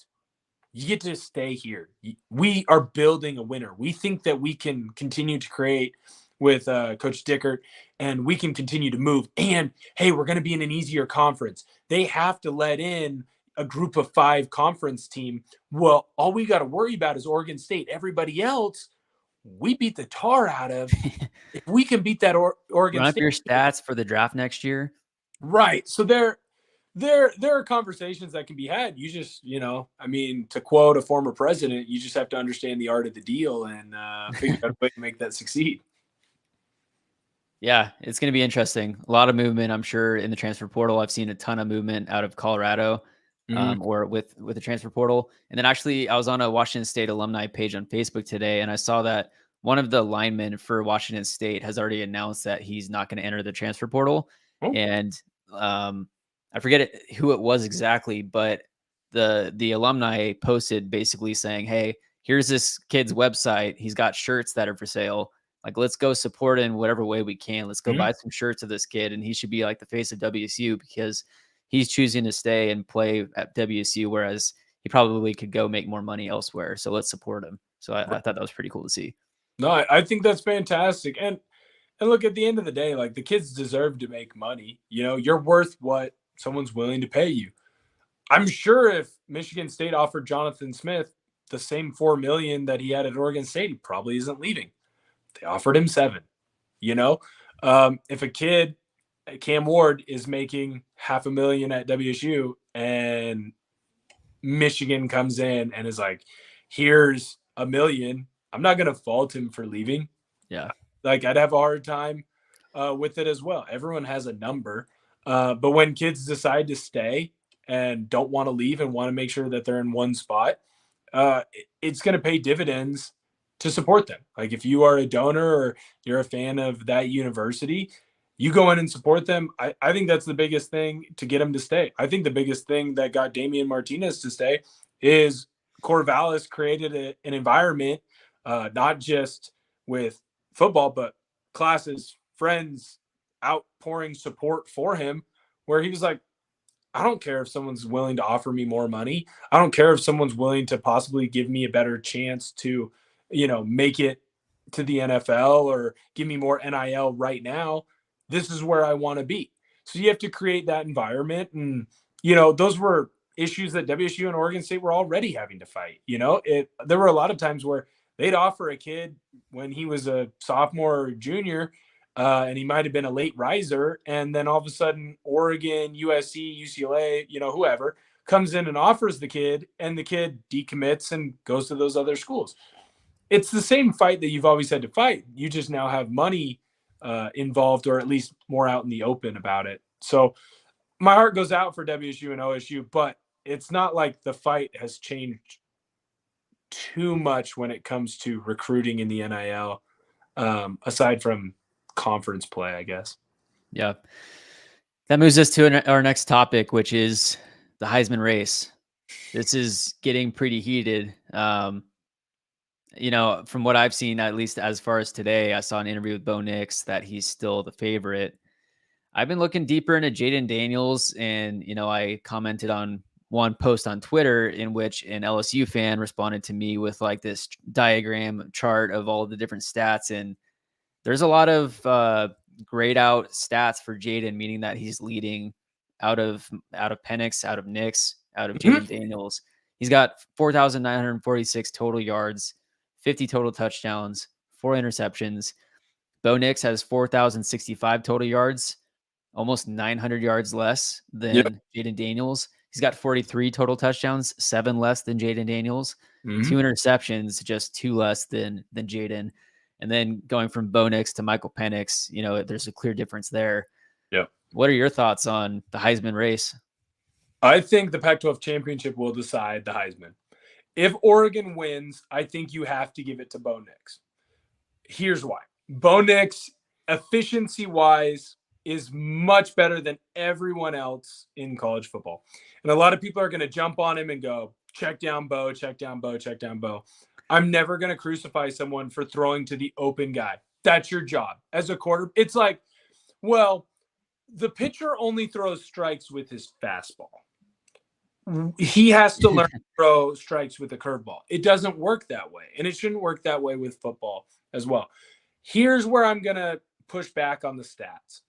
you get to stay here. We are building a winner. We think that we can continue to create with Coach Dickert, and we can continue to move. And hey, we're going to be in an easier conference. They have to let in a group of 5 conference team. Well, all we got to worry about is Oregon State. Everybody else, we beat the tar out of. If we can beat that Oregon Run up State, your stats for the draft next year. right? So there are conversations that can be had. You just, to quote a former president, you just have to understand the art of the deal and figure out a way to make that succeed. Yeah, it's going to be interesting. A lot of movement, I'm sure, in the transfer portal. I've seen a ton of movement out of Colorado, or with the transfer portal. And then actually, I was on a Washington State alumni page on Facebook today, and I saw that one of the linemen for Washington State has already announced that he's not going to enter the transfer portal. Oh. And I forget who it was exactly, but the alumni posted basically saying, "Hey, here's this kid's website. He's got shirts that are for sale. Like, let's go support in whatever way we can. Let's go buy some shirts of this kid, and he should be like the face of WSU because he's choosing to stay and play at WSU, whereas he probably could go make more money elsewhere. So let's support him." So I thought that was pretty cool to see. No, I think that's fantastic. And look, at the end of the day, like, the kids deserve to make money. You're worth what someone's willing to pay you. I'm sure if Michigan State offered Jonathan Smith the same $4 million that he had at Oregon State, he probably isn't leaving. They offered him $7 million. If a kid, Cam Ward, is making $500,000 at WSU and Michigan comes in and is like, here's $1 million, I'm not going to fault him for leaving. Yeah. Like, I'd have a hard time with it as well. Everyone has a number. But when kids decide to stay and don't want to leave and want to make sure that they're in one spot, it's going to pay dividends to support them. Like, if you are a donor or you're a fan of that university, you go in and support them. I think that's the biggest thing to get them to stay. I think the biggest thing that got Damian Martinez to stay is Corvallis created an environment, not just with football, but classes, friends, outpouring support for him, where he was like, I don't care if someone's willing to offer me more money. I don't care if someone's willing to possibly give me a better chance to, make it to the NFL or give me more NIL right now. This is where I want to be. So you have to create that environment. And, those were issues that WSU and Oregon State were already having to fight. There were a lot of times where they'd offer a kid when he was a sophomore or junior, and he might have been a late riser. And then all of a sudden, Oregon, USC, UCLA, whoever comes in and offers the kid, and the kid decommits and goes to those other schools. It's the same fight that you've always had to fight. You just now have money involved, or at least more out in the open about it. So my heart goes out for WSU and OSU, but it's not like the fight has changed too much when it comes to recruiting in the NIL, aside from conference play, I guess. Yeah. That moves us to our next topic, which is the Heisman race. This is getting pretty heated. From what I've seen, at least as far as today, I saw an interview with Bo Nix that he's still the favorite. I've been looking deeper into Jaden Daniels, and, I commented on one post on Twitter in which an LSU fan responded to me with like this diagram chart of all of the different stats. And there's a lot of grayed out stats for Jaden, meaning that he's leading out of Penix, out of Nix, out of Jaden Daniels. He's got 4,946 total yards, 50 total touchdowns, 4 interceptions. Bo Nix has 4,065 total yards, almost 900 yards less than Jaden Daniels. He's got 43 total touchdowns, 7 less than Jaden Daniels, 2 interceptions, just 2 less than Jaden. And then going from Bo Nix to Michael Penix, there's a clear difference there. Yeah. What are your thoughts on the Heisman race? I think the Pac-12 Championship will decide the Heisman. If Oregon wins, I think you have to give it to Bo Nix. Here's why. Bo Nix, efficiency-wise, is much better than everyone else in college football. And a lot of people are going to jump on him and go, check down Bo, check down Bo, check down Bo. I'm never going to crucify someone for throwing to the open guy. That's your job as a quarter. It's like, well, the pitcher only throws strikes with his fastball. He has to learn to throw strikes with a curveball. It doesn't work that way. And it shouldn't work that way with football as well. Here's where I'm going to push back on the stats.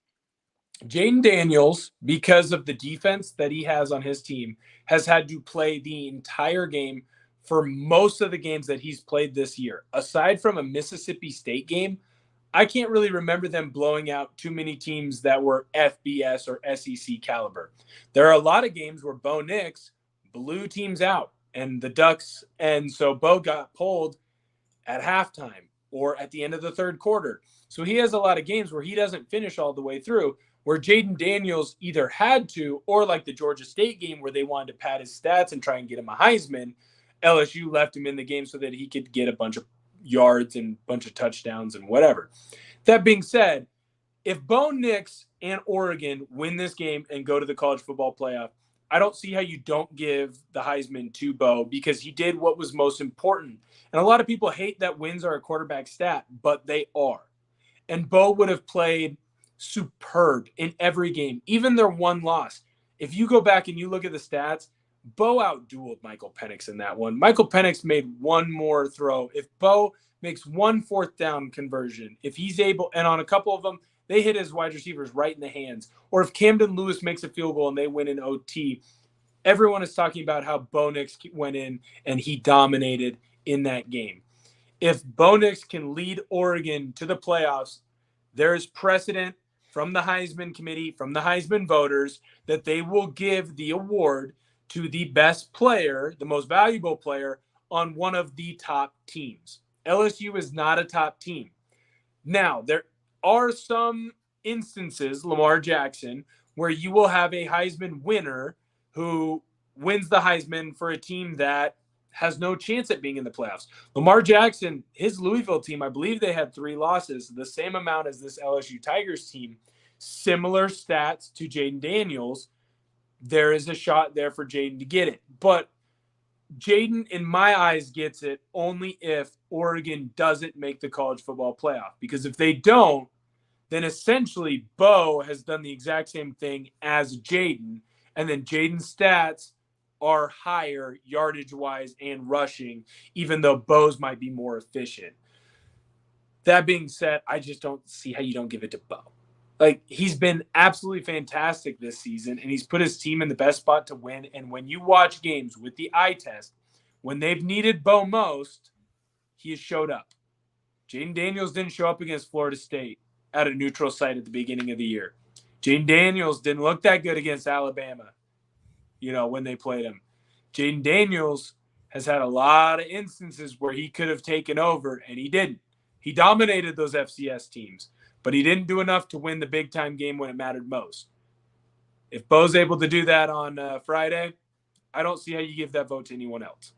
Jaden Daniels, because of the defense that he has on his team, has had to play the entire game for most of the games that he's played this year. Aside from a Mississippi State game, I can't really remember them blowing out too many teams that were FBS or SEC caliber. There are a lot of games where Bo Nix blew teams out and the Ducks, and so Bo got pulled at halftime or at the end of the third quarter. So he has a lot of games where he doesn't finish all the way through, where Jaden Daniels either had to, or like the Georgia State game where they wanted to pad his stats and try and get him a Heisman, LSU left him in the game so that he could get a bunch of yards and a bunch of touchdowns and whatever. That being said, if Bo Nix and Oregon win this game and go to the college football playoff, I don't see how you don't give the Heisman to Bo, because he did what was most important. And a lot of people hate that wins are a quarterback stat, but they are. And Bo would have played superb in every game, even their one loss. If you go back and you look at the stats, Bo outdueled Michael Penix in that one. Michael Penix made one more throw. If Bo makes one fourth down conversion, if he's able, and on a couple of them, they hit his wide receivers right in the hands. Or if Camden Lewis makes a field goal and they win in OT, everyone is talking about how Bo Nix went in and he dominated in that game. If Bo Nix can lead Oregon to the playoffs, there is precedent from the Heisman committee, from the Heisman voters, that they will give the award to the best player, the most valuable player on one of the top teams. LSU is not a top team. Now, there are some instances, Lamar Jackson, where you will have a Heisman winner who wins the Heisman for a team that has no chance at being in the playoffs. Lamar Jackson, his Louisville team, I believe they had 3 losses, the same amount as this LSU Tigers team. Similar stats to Jaden Daniels. There is a shot there for Jaden to get it. But Jaden, in my eyes, gets it only if Oregon doesn't make the college football playoff. Because if they don't, then essentially Bo has done the exact same thing as Jaden. And then Jaden's stats are higher yardage-wise and rushing, even though Bo's might be more efficient. That being said, I just don't see how you don't give it to Bo. Like, he's been absolutely fantastic this season, and he's put his team in the best spot to win. And when you watch games with the eye test, when they've needed Bo most, he has showed up. Jaden Daniels didn't show up against Florida State at a neutral site at the beginning of the year. Jaden Daniels didn't look that good against Alabama, when they played him. Jaden Daniels has had a lot of instances where he could have taken over, and he didn't. He dominated those FCS teams, but he didn't do enough to win the big-time game when it mattered most. If Bo's able to do that on Friday, I don't see how you give that vote to anyone else.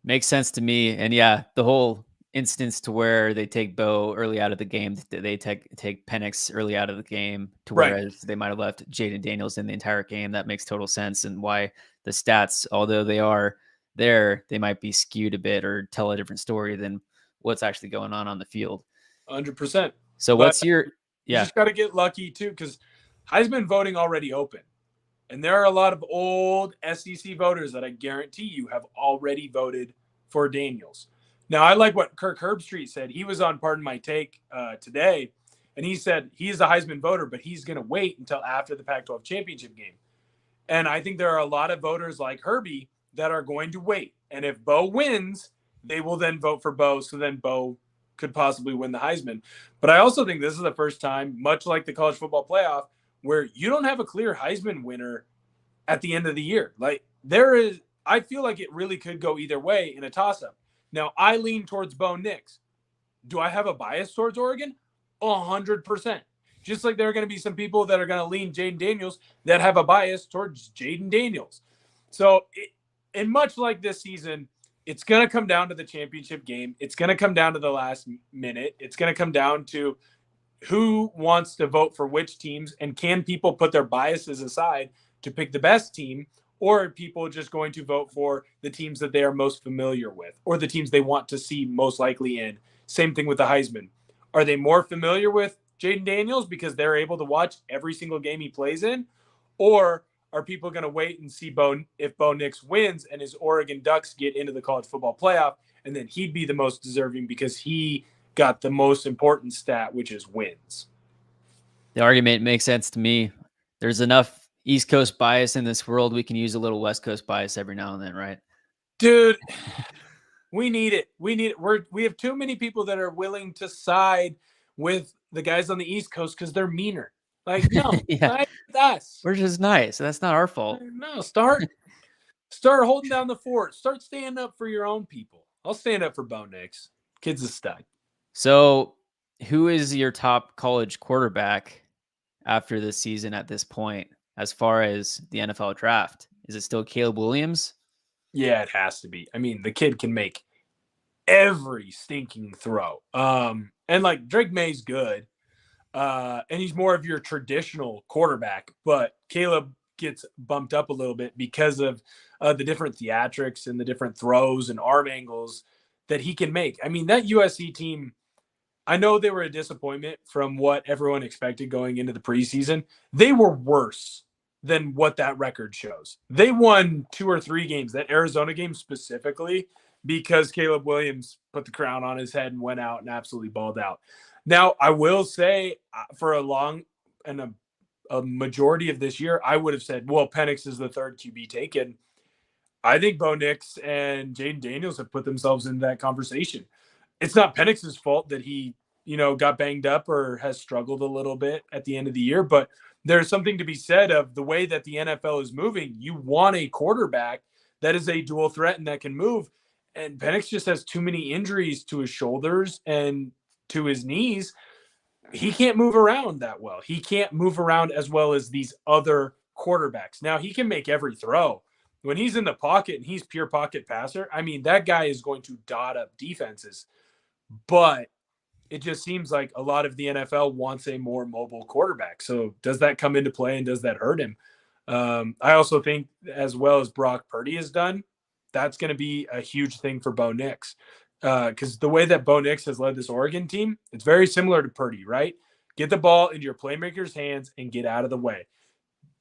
Makes sense to me. And yeah, the whole instance to where they take Bo early out of the game, they take Penix early out of the game, to whereas they might have left Jaden Daniels in the entire game. That makes total sense. And why the stats, although they are there, they might be skewed a bit or tell a different story than what's actually going on the field. 100%. So what's your, you just got to get lucky too, because Heisman voting already open. And there are a lot of old SEC voters that I guarantee you have already voted for Daniels. Now, I like what Kirk Herbstreit said. He was on Pardon My Take today, and he said he's a Heisman voter, but he's going to wait until after the Pac-12 Championship game. And I think there are a lot of voters like Herbie that are going to wait. And if Bo wins, they will then vote for Bo, so then Bo could possibly win the Heisman. But I also think this is the first time, much like the college football playoff, where you don't have a clear Heisman winner at the end of the year. Like, I feel like it really could go either way in a toss-up. Now, I lean towards Bo Nix. Do I have a bias towards Oregon? 100%. Just like there are going to be some people that are going to lean Jaden Daniels that have a bias towards Jaden Daniels. So, and much like this season, it's going to come down to the championship game. It's going to come down to the last minute. It's going to come down to, who wants to vote for which teams, and can people put their biases aside to pick the best team, or are people just going to vote for the teams that they are most familiar with or the teams they want to see most likely in? Same thing with the Heisman. Are they more familiar with Jaden Daniels because they're able to watch every single game he plays in, or are people going to wait and see if Bo Nix wins and his Oregon Ducks get into the college football playoff, and then he'd be the most deserving because he got the most important stat, which is wins? The argument makes sense to me. There's enough East Coast bias in this world. We can use a little West Coast bias every now and then, right? Dude, we need it. We need it. We have too many people that are willing to side with the guys on the East Coast because they're meaner. Like, no, yeah, side with us. we're just nice. That's not our fault. No, start holding down the fort. Start standing up for your own people. I'll stand up for Bo Nix. Kid's a stud. So, who is your top college quarterback after this season at this point, as far as the NFL draft? Is it still Caleb Williams? Yeah, it has to be. I mean, the kid can make every stinking throw. And like Drake May's good. And he's more of your traditional quarterback, but Caleb gets bumped up a little bit because of the different theatrics and the different throws and arm angles that he can make. I mean, that USC team, I know they were a disappointment from what everyone expected going into the preseason. They were worse than what that record shows. They won 2 or 3 games, that Arizona game specifically, because Caleb Williams put the crown on his head and went out and absolutely balled out. Now, I will say for a majority of this year, I would have said, well, Penix is the third QB taken. I think Bo Nix and Jaden Daniels have put themselves in that conversation. It's not Penix's fault that he, got banged up or has struggled a little bit at the end of the year, but there's something to be said of the way that the NFL is moving. You want a quarterback that is a dual threat and that can move. And Penix just has too many injuries to his shoulders and to his knees. He can't move around that well. He can't move around as well as these other quarterbacks. Now, he can make every throw. When he's in the pocket and he's pure pocket passer, I mean, that guy is going to dot up defenses. But it just seems like a lot of the NFL wants a more mobile quarterback. So does that come into play and does that hurt him? I also think, as well as Brock Purdy has done, that's going to be a huge thing for Bo Nix. Because the way that Bo Nix has led this Oregon team, it's very similar to Purdy, right? Get the ball into your playmaker's hands and get out of the way.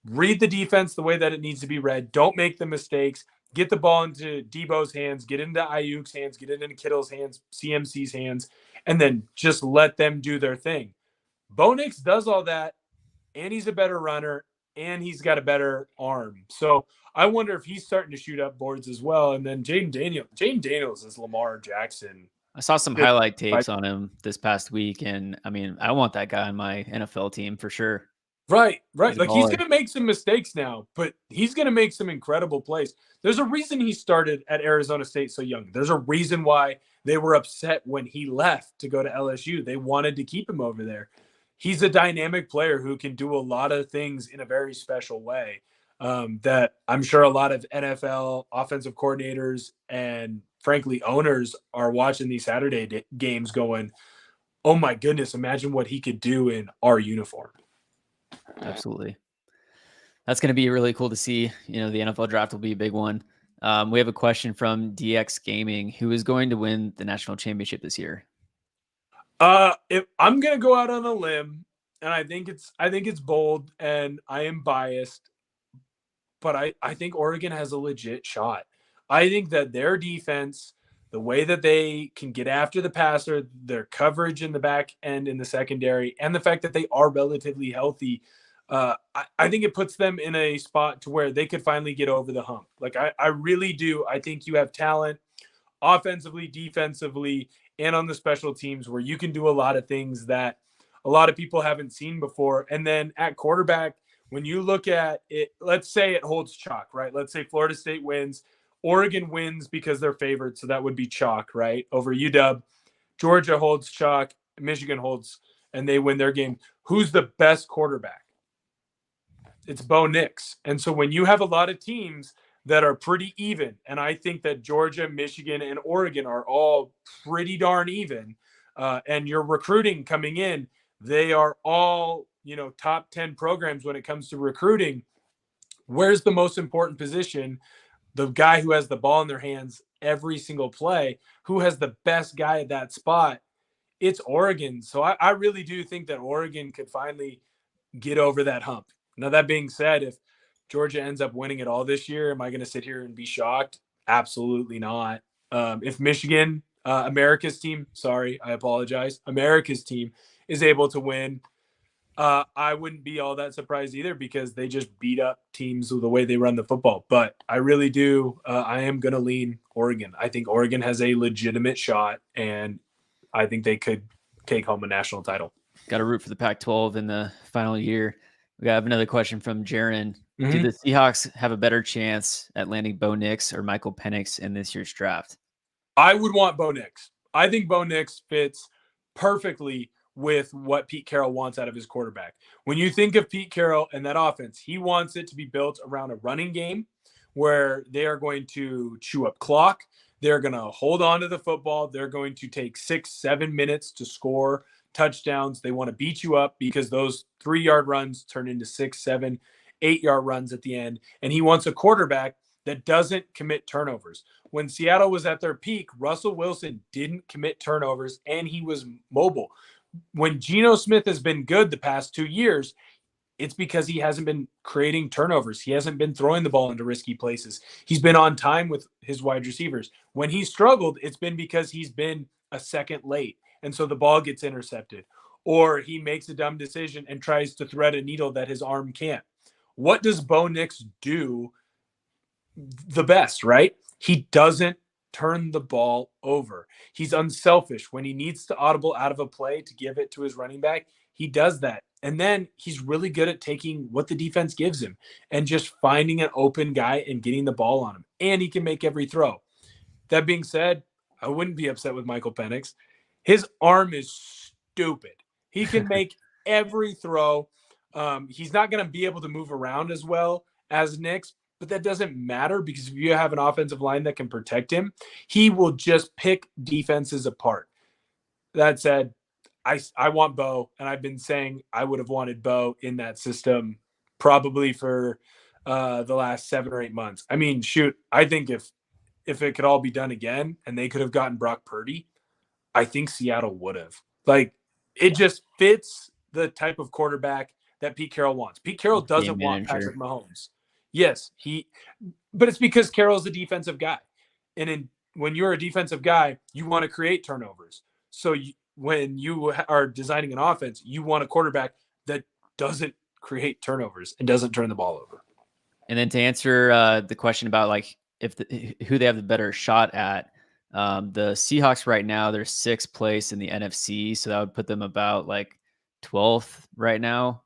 Read the defense the way that it needs to be read. Don't make the mistakes. Get the ball into Debo's hands, get into Ayuk's hands, get it into Kittle's hands, CMC's hands, and then just let them do their thing. Bo Nix does all that, and he's a better runner, and he's got a better arm. So I wonder if he's starting to shoot up boards as well. And then Jaden Daniels is Lamar Jackson. I saw some highlight tapes on him this past week, and I mean, I want that guy on my NFL team for sure. Right. Like he's going to make some mistakes now, but he's going to make some incredible plays. There's a reason he started at Arizona State so young. There's a reason why they were upset when he left to go to LSU. They wanted to keep him over there. He's a dynamic player who can do a lot of things in a very special way that I'm sure a lot of NFL offensive coordinators and, frankly, owners are watching these Saturday games going, oh, my goodness, imagine what he could do in our uniform. Absolutely. That's going to be really cool to see. The NFL draft will be a big one. We have a question from DX Gaming. Who is going to win the national championship this year? If I'm going to go out on a limb, and I think it's bold and I am biased, but I think Oregon has a legit shot. I think that their defense, the way that they can get after the passer, their coverage in the back end in the secondary, and the fact that they are relatively healthy, I think it puts them in a spot to where they could finally get over the hump. Like, I really do. I think you have talent offensively, defensively, and on the special teams where you can do a lot of things that a lot of people haven't seen before. And then at quarterback, when you look at it, let's say it holds chalk, right? Let's say Florida State wins. Oregon wins because they're favored, so that would be chalk, right, over UW. Georgia holds chalk, Michigan holds, and they win their game. Who's the best quarterback? It's Bo Nix. And so when you have a lot of teams that are pretty even, and I think that Georgia, Michigan, and Oregon are all pretty darn even, and you're recruiting coming in, They are all, top 10 programs when it comes to recruiting. Where's the most important position? The guy who has the ball in their hands every single play, who has the best guy at that spot? It's Oregon. So I really do think that Oregon could finally get over that hump. Now, that being said, if Georgia ends up winning it all this year, am I going to sit here and be shocked? Absolutely not. If Michigan, America's team, sorry, I apologize, America's team is able to win, I wouldn't be all that surprised either, because they just beat up teams with the way they run the football. But I really do. I am going to lean Oregon. I think Oregon has a legitimate shot, and I think they could take home a national title. Got to root for the Pac-12 in the final year. We have another question from Jaron. Mm-hmm. Do the Seahawks have a better chance at landing Bo Nix or Michael Penix in this year's draft? I would want Bo Nix. I think Bo Nix fits perfectly with what Pete Carroll wants out of his quarterback. When you think of Pete Carroll and that offense, he wants it to be built around a running game where they are going to chew up clock. They're going to hold on to the football. They're going to take 6-7 minutes to score touchdowns. They want to beat you up because those 3-yard runs turn into 6, 7, 8-yard runs at the end. And he wants a quarterback that doesn't commit turnovers. When Seattle was at their peak, Russell Wilson didn't commit turnovers, and he was mobile. When Geno Smith has been good the past 2 years, it's because he hasn't been creating turnovers. He hasn't been throwing the ball into risky places. He's been on time with his wide receivers. When he struggled, it's been because he's been a second late, and so the ball gets intercepted, or he makes a dumb decision and tries to thread a needle that his arm can't. What does Bo Nix do the best, right? He doesn't turn the ball over. He's unselfish. When he needs to audible out of a play to give it to his running back, he does that. And then he's really good at taking what the defense gives him and just finding an open guy and getting the ball on him. And he can make every throw. That being said, I wouldn't be upset with Michael Penix. His arm is stupid. He can make every throw. He's not going to be able to move around as well as Nix, but that doesn't matter, because if you have an offensive line that can protect him, he will just pick defenses apart. That said, I want Bo, and I've been saying I would have wanted Bo in that system probably for the last 7 or 8 months. I mean, shoot, I think if it could all be done again and they could have gotten Brock Purdy, I think Seattle would have. Like, it just fits the type of quarterback that Pete Carroll wants. Pete Carroll doesn't want Patrick Mahomes. Yes, but it's because Carroll's a defensive guy. And when you're a defensive guy, you want to create turnovers. So when you are designing an offense, you want a quarterback that doesn't create turnovers and doesn't turn the ball over. And then to answer the question about like who they have the better shot at, the Seahawks right now, they're 6th place in the NFC. So that would put them about like 12th right now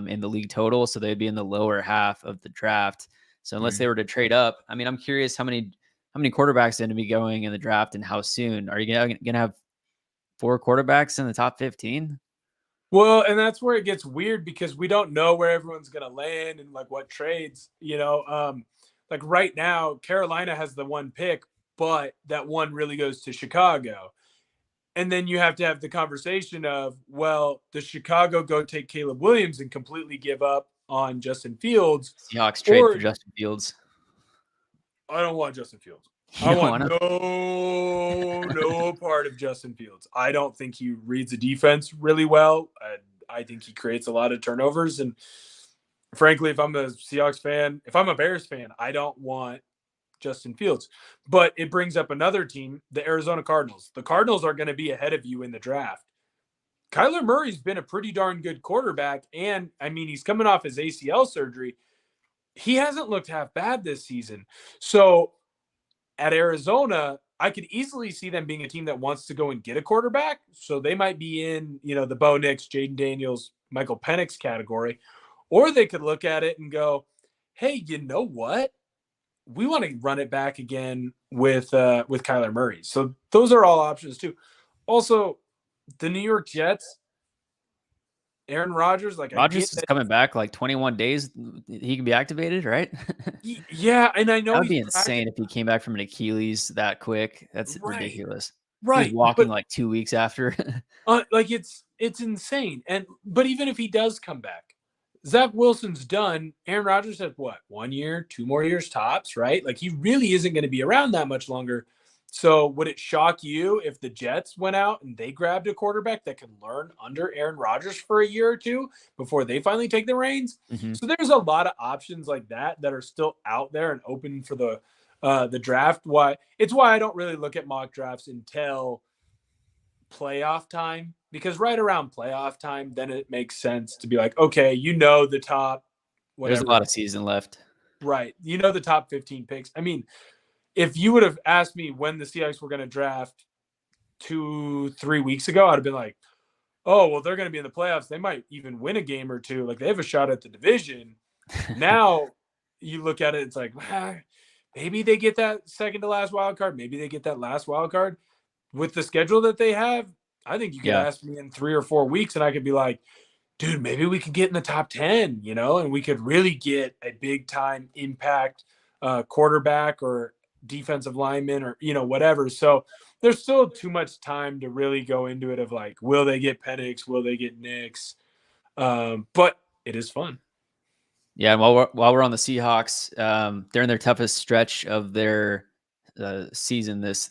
in the league total. So they'd be in the lower half of the draft. So unless they were to trade up, I mean, I'm curious how many quarterbacks are going to be going in the draft and how soon. Are you going to have 4 quarterbacks in the top 15? Well, and that's where it gets weird, because we don't know where everyone's going to land and like what trades, like right now, Carolina has the 1 pick, but that 1 really goes to Chicago. And then you have to have the conversation of, well, does Chicago go take Caleb Williams and completely give up on Justin Fields? Seahawks trade for Justin Fields. I don't want Justin Fields. I want no part of Justin Fields. I don't think he reads the defense really well. I think he creates a lot of turnovers. And frankly, if I'm a Seahawks fan, if I'm a Bears fan, I don't want Justin Fields. But it brings up another team, the Arizona Cardinals. The Cardinals are going to be ahead of you in the draft. Kyler Murray's been a pretty darn good quarterback. And, I mean, he's coming off his ACL surgery. He hasn't looked half bad this season. So at Arizona, I could easily see them being a team that wants to go and get a quarterback. So they might be in, the Bo Nix, Jaden Daniels, Michael Penix category. Or they could look at it and go, hey, you know what? We want to run it back again with Kyler Murray. So those are all options too. Also, the New York Jets, Aaron Rodgers, Rodgers is coming back like 21 days. He can be activated, right? Yeah, and I know that would be insane if he came back from an Achilles that quick. That's ridiculous. Right, he was walking like 2 weeks after. it's insane. But even if he does come back, Zach Wilson's done. Aaron Rodgers has what, 1 year, 2 more years tops, right? Like he really isn't going to be around that much longer. So would it shock you if the Jets went out and they grabbed a quarterback that could learn under Aaron Rodgers for a year or two before they finally take the reins? Mm-hmm. So there's a lot of options like that are still out there and open for the draft. Why I don't really look at mock drafts until playoff time, because right around playoff time, then it makes sense to be like, okay, the top, There's a whatever. lot of season left. Right. The top 15 picks. I mean, if you would have asked me when the Seahawks were going to draft 2-3 weeks ago, I'd have been like, oh, well, they're going to be in the playoffs. They might even win a game or two. Like they have a shot at the division. Now you look at it, it's like, maybe they get that second to last wild card. Maybe they get that last wild card. With the schedule that they have, I think you could ask me in 3 or 4 weeks and I could be like, dude, maybe we could get in the top 10, and we could really get a big time impact quarterback or defensive lineman or, whatever. So there's still too much time to really go into it of like, will they get Penix? Will they get Nix? But it is fun. Yeah. And while we're on the Seahawks, they're in their toughest stretch of their season this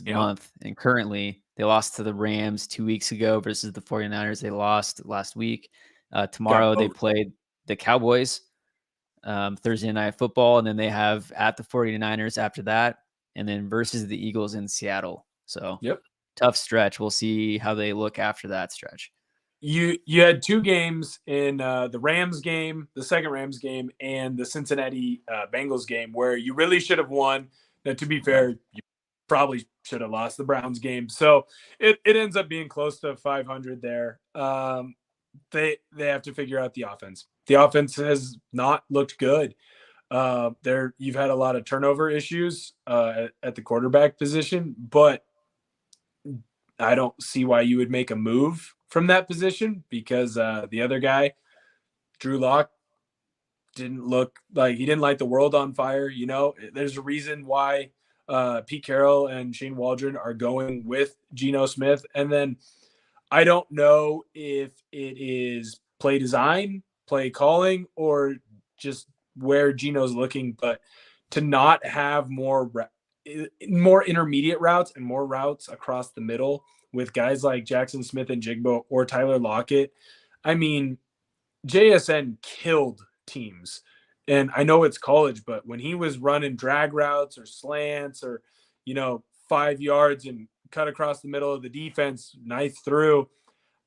month. And currently they lost to the Rams 2 weeks ago versus the 49ers. They lost last week. Tomorrow they played the Cowboys, Thursday Night Football. And then they have at the 49ers after that, and then versus the Eagles in Seattle. So tough stretch. We'll see how they look after that stretch. You had 2 games in the Rams game, the second Rams game, and the Cincinnati Bengals game where you really should have won. Now, to be fair, you probably should have lost the Browns game. So it ends up being close to 500 there. They have to figure out the offense. The offense has not looked good. You've had a lot of turnover issues at the quarterback position, but I don't see why you would make a move from that position because the other guy, Drew Lock, didn't look like he didn't light the world on fire. There's a reason why Pete Carroll and Shane Waldron are going with Geno Smith. And then I don't know if it is play design, play calling, or just where Geno's looking, but to not have more intermediate routes and more routes across the middle with guys like Jackson Smith and Jigbo or Tyler Lockett. I mean, JSN killed teams. And I know it's college, but when he was running drag routes or slants or, 5 yards and cut across the middle of the defense, knife through,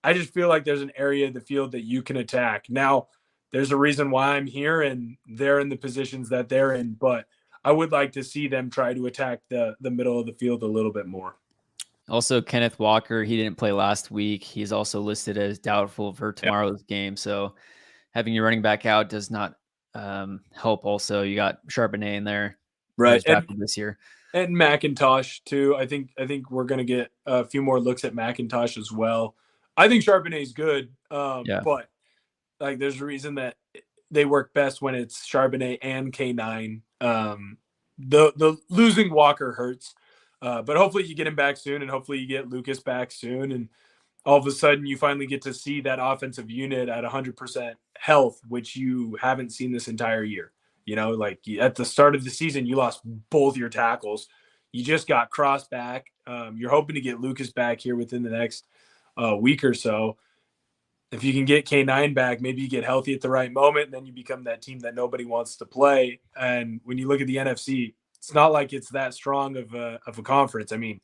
I just feel like there's an area of the field that you can attack. Now, there's a reason why I'm here and they're in the positions that they're in, but I would like to see them try to attack the middle of the field a little bit more. Also, Kenneth Walker, he didn't play last week. He's also listed as doubtful for tomorrow's game. So having your running back out does not help. Also, you got Charbonnet in there, right? Drafted this year, and McIntosh too. I think we're going to get a few more looks at McIntosh as well. I think Charbonnet is good, but like there's a reason that they work best when it's Charbonnet and K9. The losing Walker hurts, but hopefully you get him back soon, and hopefully you get Lucas back soon, and all of a sudden you finally get to see that offensive unit at 100% health, which you haven't seen this entire year. Like at the start of the season, you lost both your tackles. You just got Cross back. You're hoping to get Lucas back here within the next week or so. If you can get K9 back, maybe you get healthy at the right moment, and then you become that team that nobody wants to play. And when you look at the NFC, it's not like it's that strong of a conference. I mean,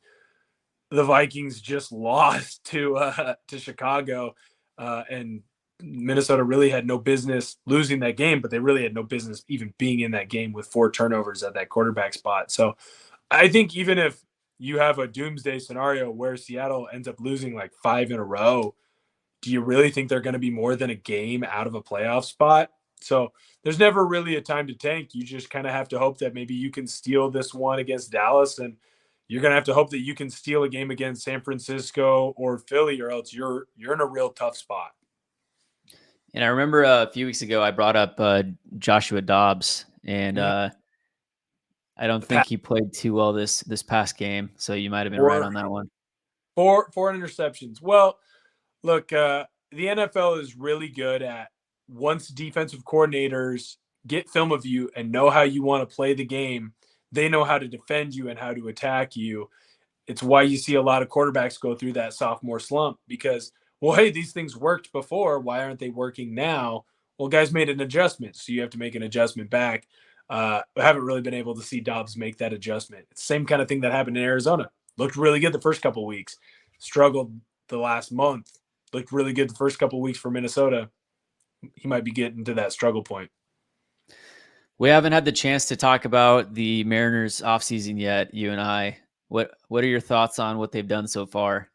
the Vikings just lost to Chicago, and Minnesota really had no business losing that game, but they really had no business even being in that game with 4 turnovers at that quarterback spot. So I think even if you have a doomsday scenario where Seattle ends up losing like 5 in a row, do you really think they're going to be more than a game out of a playoff spot? So there's never really a time to tank. You just kind of have to hope that maybe you can steal this one against Dallas, and you're going to have to hope that you can steal a game against San Francisco or Philly, or else you're in a real tough spot. And I remember a few weeks ago I brought up Joshua Dobbs, and I don't think he played too well this past game. So you might have been right on that one. 4 interceptions. Well, Look, the NFL is really good at once defensive coordinators get film of you and know how you want to play the game, they know how to defend you and how to attack you. It's why you see a lot of quarterbacks go through that sophomore slump because, well, hey, these things worked before. Why aren't they working now? Well, guys made an adjustment, so you have to make an adjustment back. I haven't really been able to see Dobbs make that adjustment. It's the same kind of thing that happened in Arizona. Looked really good the first couple of weeks, struggled the last month. Looked really good the first couple of weeks for Minnesota. He might be getting to that struggle point. We haven't had the chance to talk about the Mariners offseason yet, you and I. What are your thoughts on what they've done so far?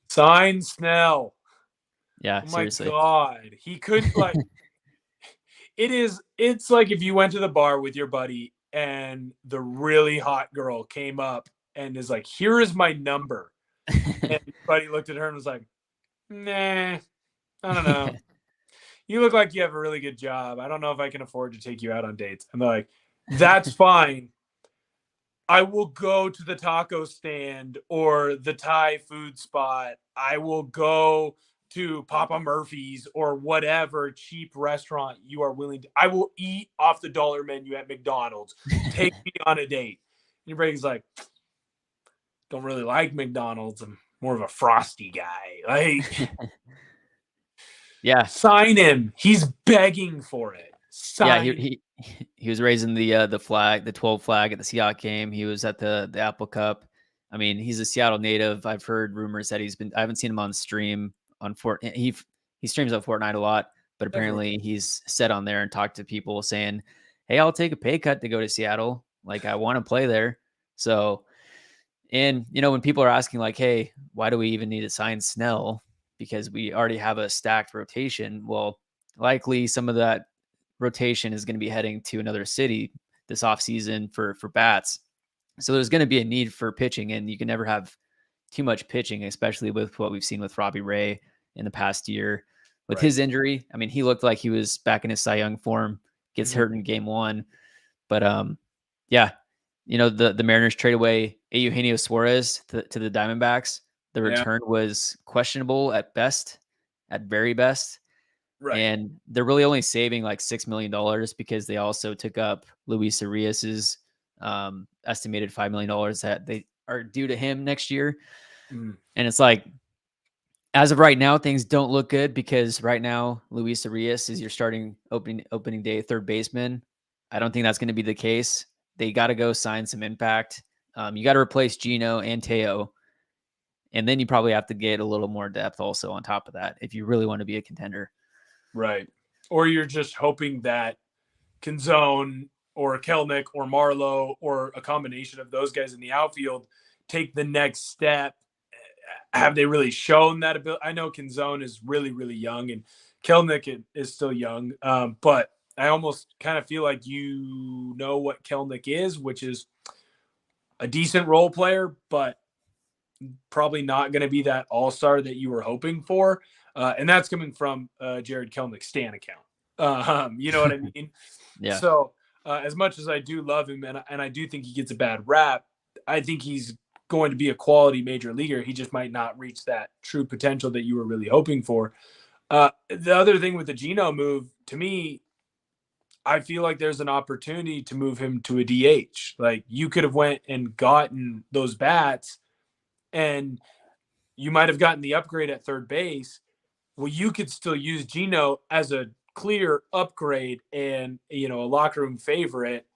Sign Snell. Yeah, Oh my seriously. God. He couldn't like it's like if you went to the bar with your buddy and the really hot girl came up and is like, here is my number. And your buddy looked at her and was like, nah, I don't know. You look like you have a really good job. I don't know if I can afford to take you out on dates. And they're like, that's fine. I will go to the taco stand or the Thai food spot. I will go to Papa Murphy's or whatever cheap restaurant you are willing to. I will eat off the dollar menu at McDonald's. Take me on a date. And your buddy's like, don't really like McDonald's. I'm more of a Frosty guy. Like, Yeah. sign him. He's begging for it. Yeah, Sign. he was raising the flag, the 12 flag at the Seahawks game. He was at the Apple Cup. I mean, he's a Seattle native. I've heard rumors that I haven't seen him on stream on Fortnite. He streams on Fortnite a lot, but apparently he's set on there and talked to people saying, "Hey, I'll take a pay cut to go to Seattle. Like I want to play there." So, and when people are asking like, "Hey, why do we even need to sign Snell?" Because we already have a stacked rotation. Well, likely some of that rotation is going to be heading to another city this offseason for bats. So there's going to be a need for pitching, and you can never have too much pitching, especially with what we've seen with Robbie Ray in the past year. With his injury, I mean, he looked like he was back in his Cy Young form, gets hurt in game one. But yeah, the Mariners trade away Eugenio Suarez to the Diamondbacks. The return was questionable at best, at very best. Right. And they're really only saving like $6 million because they also took up Luis Arias's estimated $5 million that they are due to him next year. And it's like, as of right now, things don't look good because right now Luis Arias is your starting opening day third baseman. I don't think that's going to be the case. They got to go sign some impact. You got to replace Gino and Teo. And then you probably have to get a little more depth also on top of that if you really want to be a contender. Right. Or you're just hoping that Canzone or Kelnick or Marlowe or a combination of those guys in the outfield take the next step. Have they really shown that ability? I know Canzone is really, really young and Kelnick is still young. But I almost kind of feel like you know what Kelnick is, which is a decent role player, but probably not going to be that all-star that you were hoping for. And that's coming from Jared Kelnick's Stan account. You know what I mean? Yeah. So as much as I do love him and I do think he gets a bad rap, I think he's going to be a quality major leaguer. He just might not reach that true potential that you were really hoping for. The other thing with the Geno move, to me, I feel like there's an opportunity to move him to a DH. Like you could have went and gotten those bats and you might have gotten the upgrade at third base. Well, you could still use Geno as a clear upgrade and, a locker room favorite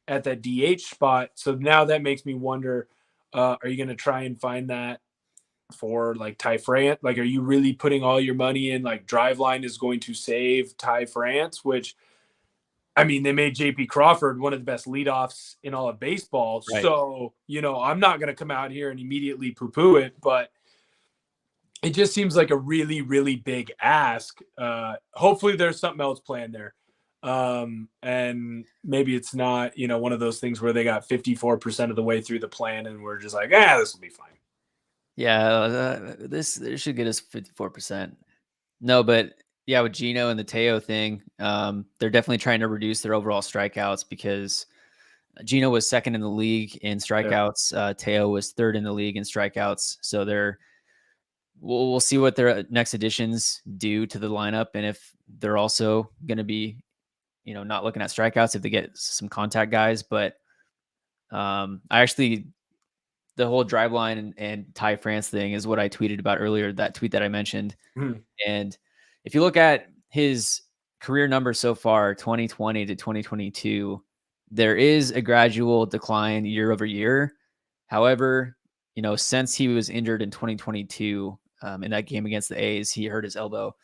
at that DH spot. So now that makes me wonder, are you going to try and find that for like Ty France? Like, are you really putting all your money in like Driveline is going to save Ty France, which, I mean, they made JP Crawford one of the best leadoffs in all of baseball. Right. So, I'm not going to come out here and immediately poo-poo it, but it just seems like a really, really big ask. Hopefully there's something else planned there. And maybe it's not, one of those things where they got 54% of the way through the plan and we're just like, this will be fine. Yeah, this should get us 54%. No, but yeah, with Geno and the Teo thing, they're definitely trying to reduce their overall strikeouts because Geno was second in the league in strikeouts. Teo was third in the league in strikeouts. So they're we'll see what their next additions do to the lineup, and if they're also going to be, not looking at strikeouts if they get some contact guys. But I actually, the whole drive line and Ty France thing is what I tweeted about earlier, that tweet that I mentioned. Mhm. And if you look at his career numbers so far, 2020 to 2022, there is a gradual decline year over year. However, since he was injured in 2022, in that game against the A's, he hurt his elbow.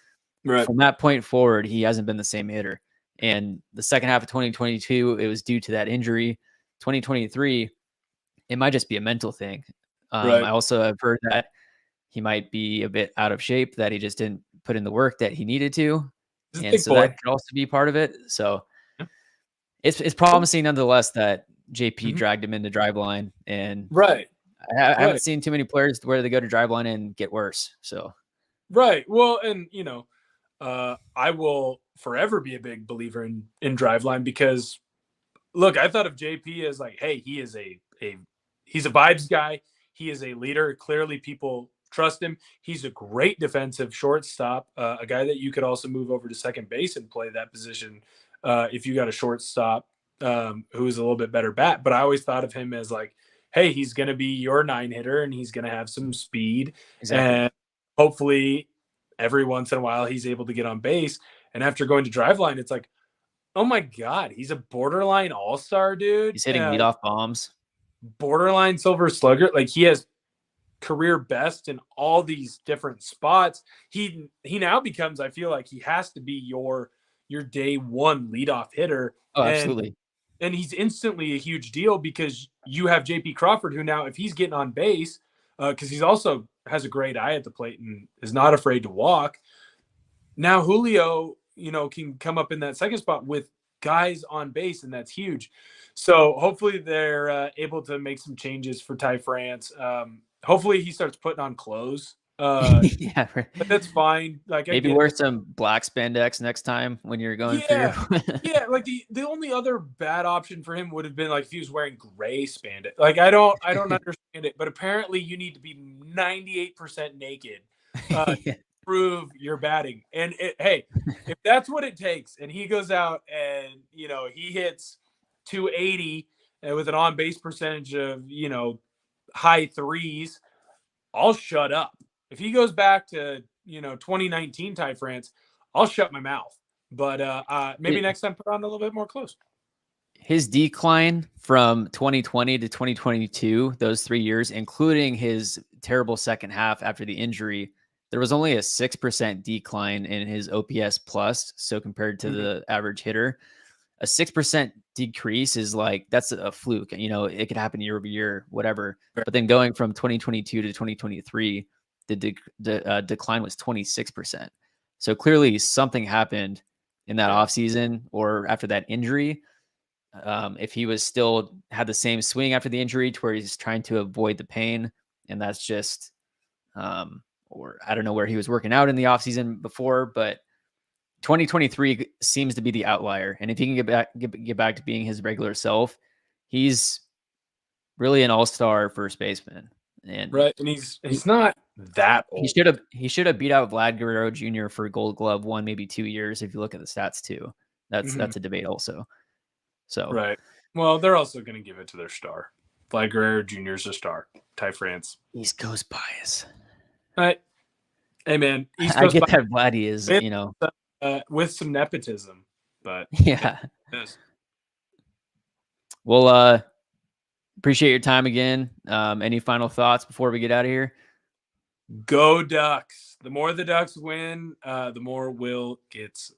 Right. From that point forward, he hasn't been the same hitter. And the second half of 2022, it was due to that injury. 2023, it might just be a mental thing. Right. I also have heard that he might be a bit out of shape, that he just didn't put in the work that he needed to. He's a And big so boy. that could also be part of it. So Yeah. it's promising nonetheless that JP Mhm. dragged him into driveline. And Right. I haven't Right. seen too many players where they go to driveline and get worse. So Right. Well, and I will forever be a big believer in driveline because look, I thought of JP as like, hey, he is he's a vibes guy. He is a leader. Clearly, people trust him. He's a great defensive shortstop, a guy that you could also move over to second base and play that position if you got a shortstop who's a little bit better bat. But I always thought of him as like, hey, he's going to be your 9-hitter and he's going to have some speed. exactly. And hopefully, every once in a while, he's able to get on base. And after going to driveline, it's like, oh my God, he's a borderline all-star, dude. He's hitting leadoff bombs. Borderline silver slugger. Like he has career best in all these different spots. He now becomes, I feel like he has to be your day one leadoff hitter. Oh, absolutely. And he's instantly a huge deal because you have JP Crawford, who now, if he's getting on base, because he's also has a great eye at the plate and is not afraid to walk. Now Julio, can come up in that second spot with guys on base, and that's huge. So hopefully they're able to make some changes for Ty France. Hopefully he starts putting on clothes. Yeah, But that's fine. Like maybe wear some black spandex next time when you're going for your. Yeah. Like the only other bad option for him would have been like if he was wearing gray spandex. Like I don't understand it, but apparently you need to be 98% naked. Yeah. Prove your batting. And hey, if that's what it takes, and he goes out and he hits 280 with an on base percentage of high threes, I'll shut up. If he goes back to 2019 Ty France, I'll shut my mouth. But maybe next time put on a little bit more clothes. His decline from 2020 to 2022, those 3 years, including his terrible second half after the injury, there was only a 6% decline in his OPS plus. So compared to the average hitter, a 6% decrease is like, that's a fluke. It could happen year over year, whatever. But then going from 2022 to 2023, the decline was 26%. So clearly something happened in that offseason or after that injury. If he was still had the same swing after the injury to where he's trying to avoid the pain, and that's just, or I don't know where he was working out in the offseason before, but 2023 seems to be the outlier. And if he can get back to being his regular self, he's really an all-star first baseman. And right, and he's not that old. He should have beat out Vlad Guerrero Jr. for Gold Glove 1, maybe 2 years. If you look at the stats too, that's a debate also. So right. Well, they're also going to give it to their star. Vlad Guerrero Jr. is a star. Ty France. East Coast bias. Right. Hey man, East Coast I get that Vladdy is, with some nepotism, but yeah. Well, appreciate your time again. Any final thoughts before we get out of here? Go Ducks. The more the Ducks win, the more Will gets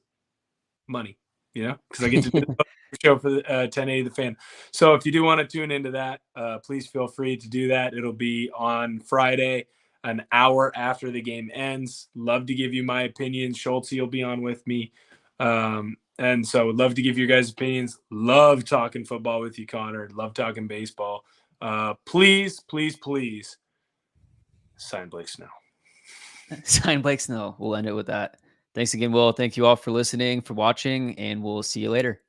money, because I get to do the show for the 1080 The Fan. So if you do want to tune into that, please feel free to do that. It'll be on Friday, an hour after the game ends. Love to give you my opinions. Schultz will be on with me. And so would love to give you guys opinions. Love talking football with you, Connor. Love talking baseball. Please, please, please sign Blake Snell. Sign Blake Snell. We'll end it with that. Thanks again, Will. Thank you all for listening, for watching, and we'll see you later.